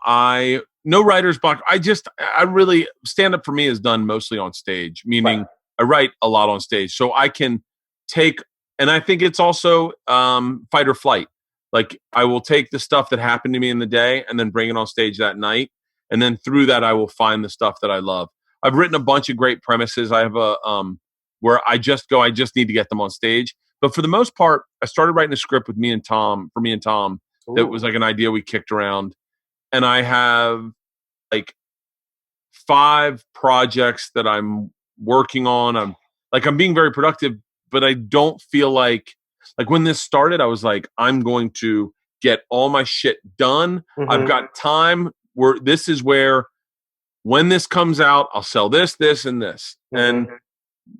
no writer's block. I really, stand-up for me is done mostly on stage, meaning I write a lot on stage. So I can take, and I think it's also fight or flight. Like I will take the stuff that happened to me in the day and then bring it on stage that night. And then through that, I will find the stuff that I love. I've written a bunch of great premises. I have where I just need to get them on stage. But for the most part, I started writing a script for me and Tom, that was like an idea we kicked around. And I have like 5 projects that I'm working on. I'm being very productive, but I don't feel like when this started, I was like, I'm going to get all my shit done. I've got time this is where, when this comes out, I'll sell this, and this. And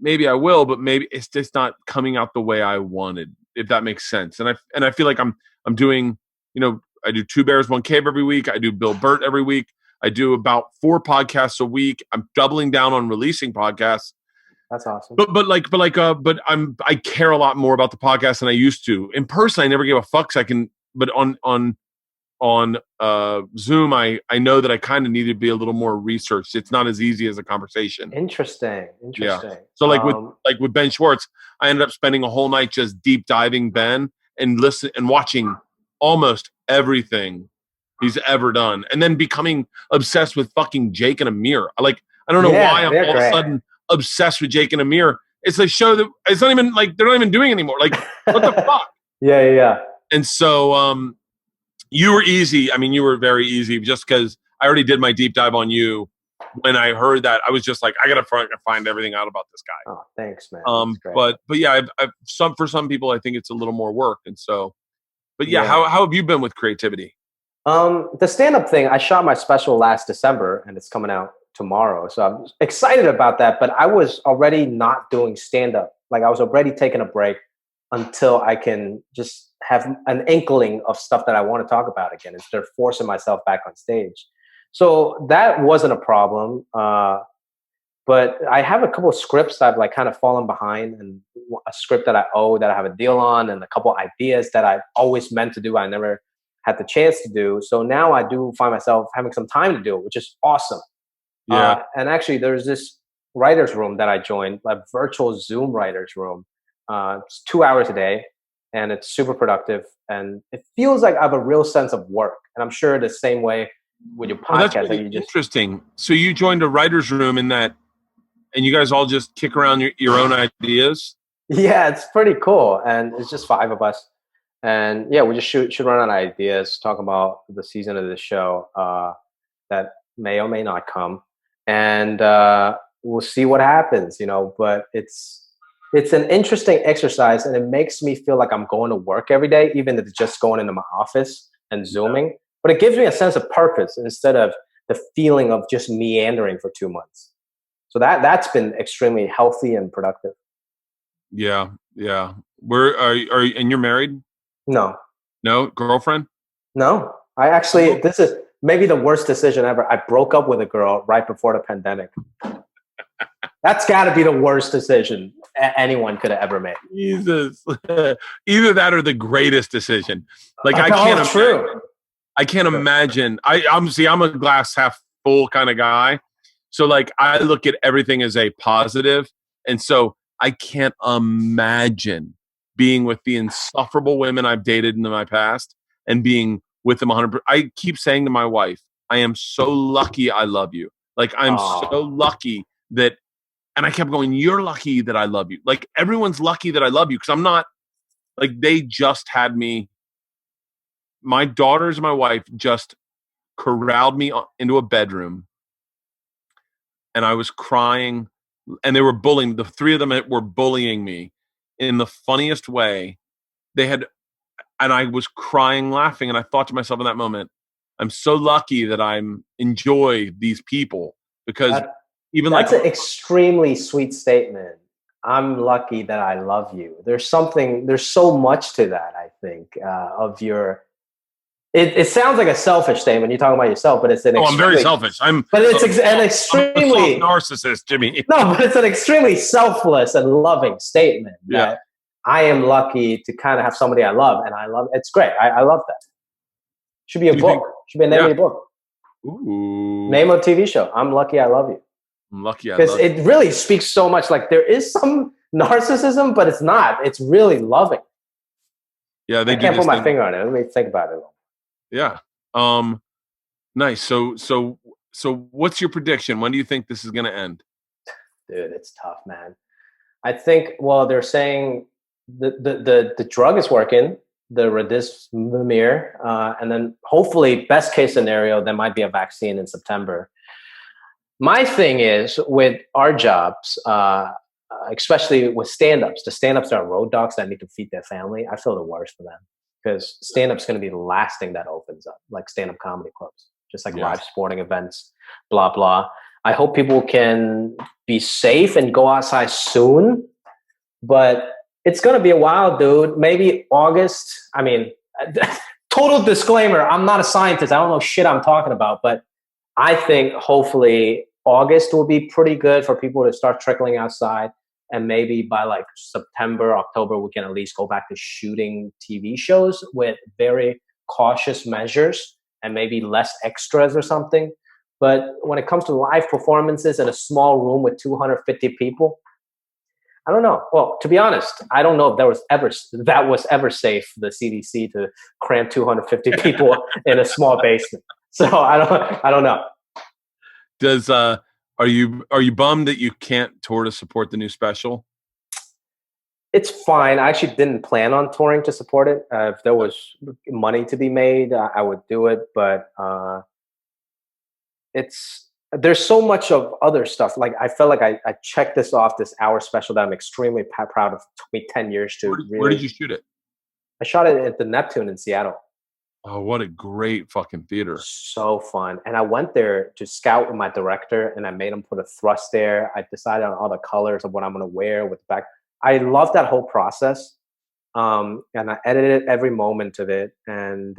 maybe I will, but maybe it's just not coming out the way I wanted, if that makes sense. And I feel like I'm doing, do Two Bears, One Cave every week. I do Bill Bert every week. I do about 4 podcasts a week. I'm doubling down on releasing podcasts. That's awesome. But I care a lot more about the podcast than I used to. In person, I never gave a fuck. But on Zoom, I know that I kind of need to be a little more researched. It's not as easy as a conversation. Interesting. Yeah. So with Ben Schwartz, I ended up spending a whole night just deep diving Ben and watching almost everything he's ever done, and then becoming obsessed with fucking Jake and Amir. I don't know why I'm all of a sudden obsessed with Jake and Amir. It's a show that it's not even they're not even doing anymore. Like, what the fuck? Yeah. And so you were easy. I mean, you were very easy just because I already did my deep dive on you. When I heard that, I was just like, I gotta find everything out about this guy. Oh, thanks, man. But yeah, for some people, I think it's a little more work, and so. But yeah, how have you been with creativity? The stand-up thing, I shot my special last December, and it's coming out tomorrow. So I'm excited about that. But I was already not doing stand-up. Like, I was already taking a break until I can just have an inkling of stuff that I want to talk about again, instead of forcing myself back on stage. So that wasn't a problem. But I have a couple of scripts that I've kind of fallen behind, and a script that I owe that I have a deal on, and a couple of ideas that I've always meant to do. I never had the chance to do. So now I do find myself having some time to do it, which is awesome. Yeah. And actually there's this writer's room that I joined, a virtual Zoom writer's room. It's 2 hours a day, and it's super productive. And it feels like I have a real sense of work. And I'm sure the same way with your podcast. That's really interesting. So you joined a writer's room and you guys all just kick around your own ideas? Yeah, it's pretty cool. And it's just 5 of us. And yeah, we just should run on ideas, talk about the season of the show that may or may not come. And we'll see what happens, but it's an interesting exercise, and it makes me feel like I'm going to work every day, even if it's just going into my office and Zooming. Yeah. But it gives me a sense of purpose instead of the feeling of just meandering for 2 months. So that's been extremely healthy and productive. Yeah. Where are you, and you're married? No. Girlfriend? No. This is maybe the worst decision ever. I broke up with a girl right before the pandemic. That's got to be the worst decision anyone could have ever made. Jesus. Either that or the greatest decision. I can't imagine. I'm a glass half full kind of guy. So I look at everything as a positive. And so I can't imagine being with the insufferable women I've dated in my past and being with them 100%. I keep saying to my wife, I am so lucky I love you. I'm so lucky that, and I kept going, you're lucky that I love you. Everyone's lucky that I love you, because I'm not, they just had me. My daughters and my wife just corralled me into a bedroom, and I was crying, and they were bullying. The 3 of them were bullying me in the funniest way. And I was crying, laughing, and I thought to myself in that moment, I'm so lucky that I'm enjoy these people, because that's an extremely sweet statement. I'm lucky that I love you. There's so much to that, I think, of your. It sounds like a selfish statement. You're talking about yourself, but it's an. I'm very selfish. But it's an extremely I'm a narcissist, Jimmy. No, but it's an extremely selfless and loving statement. Yeah. I am lucky to kind of have somebody I love, and I love. It's great. I love that. Should be a book. Should be a name of a book. Ooh. Name of a TV show. I'm lucky I love you. I'm lucky I love you. Because it really speaks so much. There is some narcissism, but it's not. It's really loving. Yeah, I can't put my finger on it. Let me think about it. Yeah. Nice. So what's your prediction? When do you think this is going to end? Dude, it's tough, man. I think, they're saying the drug is working, the Remdesivir, and then hopefully, best case scenario, there might be a vaccine in September. My thing is, with our jobs, especially with stand-ups, the stand-ups are road dogs that need to feed their family. I feel the worst for them, because stand-up's going to be the last thing that opens up, like stand-up comedy clubs, just like live sporting events, blah, blah. I hope people can be safe and go outside soon, but it's going to be a while, dude. Maybe August. I mean, total disclaimer, I'm not a scientist. I don't know shit I'm talking about, but I think hopefully August will be pretty good for people to start trickling outside. And maybe by like September, October, we can at least go back to shooting TV shows with very cautious measures and maybe less extras or something. But when it comes to live performances in a small room with 250 people, I don't know. Well, to be honest, I don't know if that was ever safe, the CDC, to cram 250 people in a small basement. So I don't know. Does are you bummed that you can't tour to support the new special? It's fine. I actually didn't plan on touring to support it. If there was money to be made, I would do it. But it's there's so much of other stuff. Like I felt like I checked this off, this hour special that I'm extremely proud of. It took me 10 years to Where did really. you shoot it? I shot it at the Neptune in Seattle. Oh, what a great fucking theater. So fun. And I went there to scout with my director and I made him put a thrust there. I decided on all the colors of what I'm going to wear with the back. I love that whole process. And I edited every moment of it and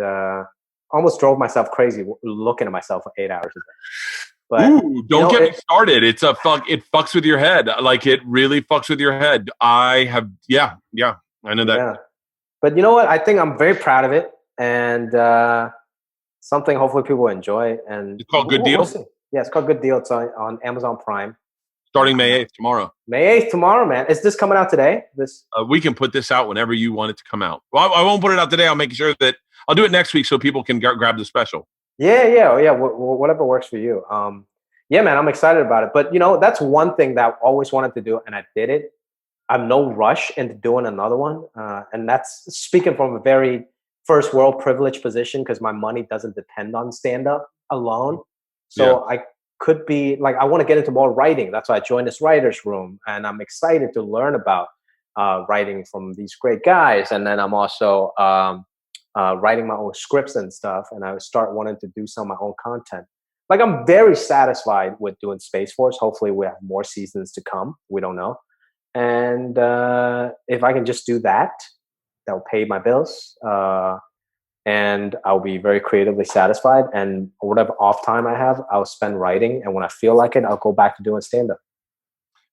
almost drove myself crazy looking at myself for 8 hours a day. But ooh, don't get me started. It's a fuck. It fucks with your head. Like it really fucks with your head. I know that. Yeah. But you know what? I think I'm very proud of it. And something hopefully people enjoy. And it's called Good Deal. Yeah, it's called Good Deal. It's on Amazon Prime. Starting May 8th tomorrow. May 8th tomorrow, man. Is this coming out today? We can put this out whenever you want it to come out. Well, I won't put it out today. I'll make sure that I'll do it next week so people can grab the special. Yeah. Whatever works for you. Yeah, man, I'm excited about it. But that's one thing that I always wanted to do, and I did it. I'm no rush into doing another one, and that's speaking from a very first world privileged position because my money doesn't depend on stand up alone. So I could be like, I want to get into more writing. That's why I joined this writer's room, and I'm excited to learn about writing from these great guys. And then I'm also writing my own scripts and stuff, and I would start wanting to do some of my own content. Like I'm very satisfied with doing Space Force. Hopefully we have more seasons to come. We don't know. And if I can just do that, that'll pay my bills. And I'll be very creatively satisfied. And whatever off time I have, I'll spend writing. And when I feel like it, I'll go back to doing stand-up.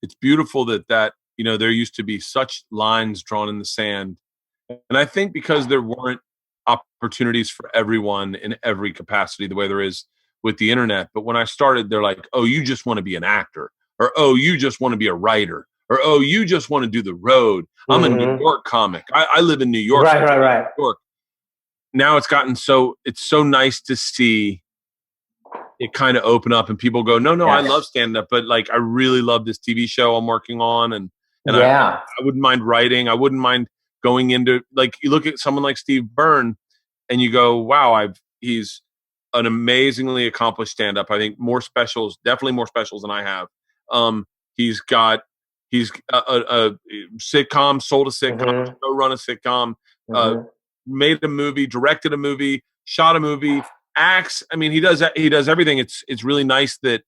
It's beautiful that there used to be such lines drawn in the sand. And I think because there weren't opportunities for everyone in every capacity the way there is with the internet. But when I started, they're like, oh, you just want to be an actor, or oh, you just want to be a writer, or oh, you just want to do the road. I'm a New York comic. I live in New York. Right. New York. Now it's so nice to see it kind of open up and people go, no, yes. I love stand-up, but like I really love this TV show I'm working on, and I wouldn't mind writing. I wouldn't mind going into, like, you look at someone like Steve Byrne and you go, wow, he's an amazingly accomplished stand-up. I think definitely more specials than I have. He's a sitcom, sold a sitcom, run a sitcom, made a movie, directed a movie, shot a movie, acts. I mean, he does everything. It's really nice that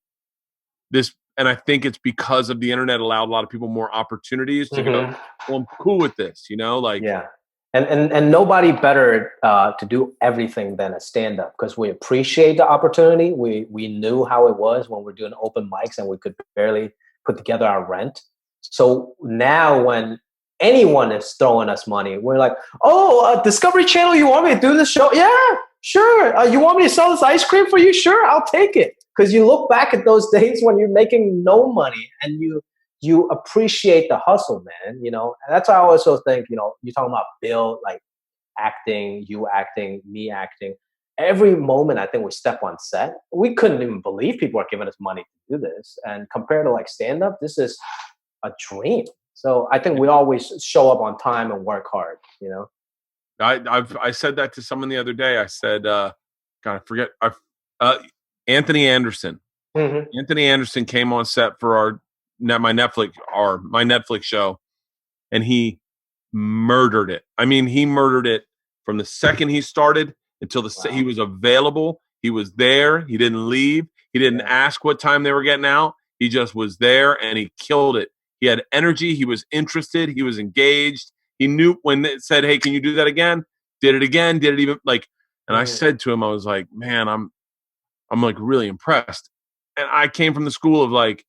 this, and I think it's because of the internet allowed a lot of people more opportunities to go, well, I'm cool with this, like. Yeah. And nobody better to do everything than a stand-up, because we appreciate the opportunity. We knew how it was when we're doing open mics and we could barely put together our rent. So now when anyone is throwing us money, we're like, oh, Discovery Channel, you want me to do this show? Yeah, sure. You want me to sell this ice cream for you? Sure, I'll take it. Because you look back at those days when you're making no money and you appreciate the hustle, man. And that's why I also think, you're talking about Bill, like acting, you acting, me acting. Every moment I think we step on set, we couldn't even believe people are giving us money to do this. And compared to like stand-up, this is a dream. So I think we always show up on time and work hard, I said that to someone the other day. I said, God, I forget. Anthony Anderson. Anthony Anderson came on set for my Netflix show, and he murdered it. I mean, he murdered it from the second he started until he was available. He was there. He didn't leave. He didn't ask what time they were getting out. He just was there, and he killed it. He had energy. He was interested. He was engaged. He knew when it said, hey, can you do that again? Did it again. Did it even, like, And I said to him, I was like, man, I'm like really impressed. And I came from the school of like,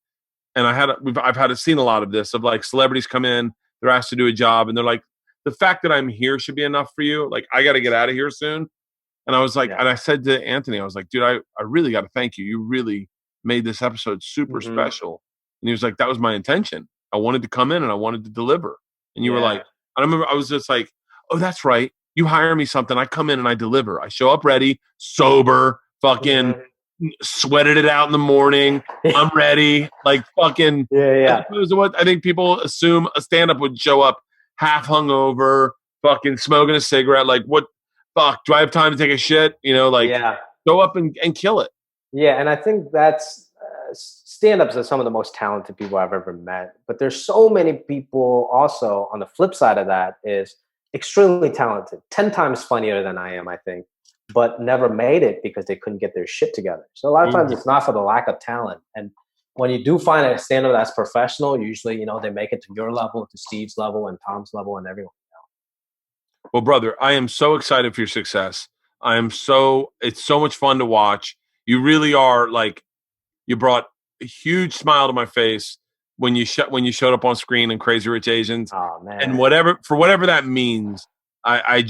and I've seen a lot of this of like celebrities come in, they're asked to do a job, and they're like, the fact that I'm here should be enough for you. Like, I got to get out of here soon. And I was like, and I said to Anthony, I was like, dude, I really got to thank you. You really made this episode super special. And he was like, that was my intention. I wanted to come in and I wanted to deliver. And you were like, I remember I was just like, oh, that's right. You hire me something. I come in and I deliver. I show up ready, sober, fucking sweated it out in the morning. I'm ready. Like fucking. As opposed to what I think people assume a stand-up would show up half hungover, fucking smoking a cigarette. Like, what? Fuck, do I have time to take a shit? You know, like, go up and kill it. Yeah, and I think that's stand-ups are some of the most talented people I've ever met. But there's so many people also on the flip side of that is extremely talented, 10 times funnier than I am, I think, but never made it because they couldn't get their shit together. So a lot of times it's not for the lack of talent. And when you do find a stand-up that's professional, usually, you know, they make it to your level, to Steve's level and Tom's level and everyone. Well, brother, I am so excited for your success. It's so much fun to watch. You really are like, you brought a huge smile to my face when you showed up on screen in Crazy Rich Asians. Oh man. And whatever that means, I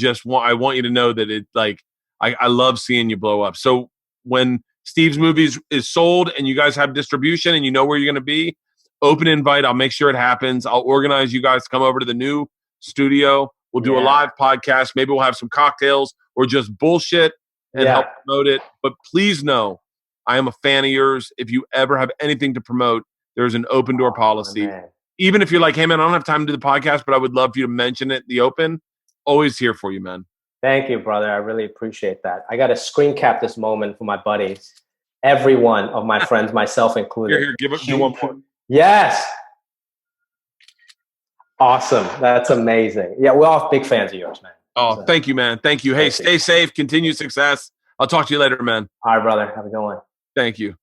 want you to know that it like, I love seeing you blow up. So when Steve's Movies is sold and you guys have distribution and you know where you're going to be, open invite. I'll make sure it happens. I'll organize you guys to come over to the new studio. We'll do a live podcast. Maybe we'll have some cocktails or just bullshit and help promote it. But please know, I am a fan of yours. If you ever have anything to promote, there's an open door policy. Man. Even if you're like, hey, man, I don't have time to do the podcast, but I would love for you to mention it in the open. Always here for you, man. Thank you, brother. I really appreciate that. I got to screen cap this moment for my buddies. Every one of my friends, myself included. Here, give one more. Yes. Awesome. That's amazing. Yeah, we're all big fans of yours, man. Oh, thank you, man. Thank you. Hey, stay safe. Continue success. I'll talk to you later, man. All right, brother. Have a good one. Thank you.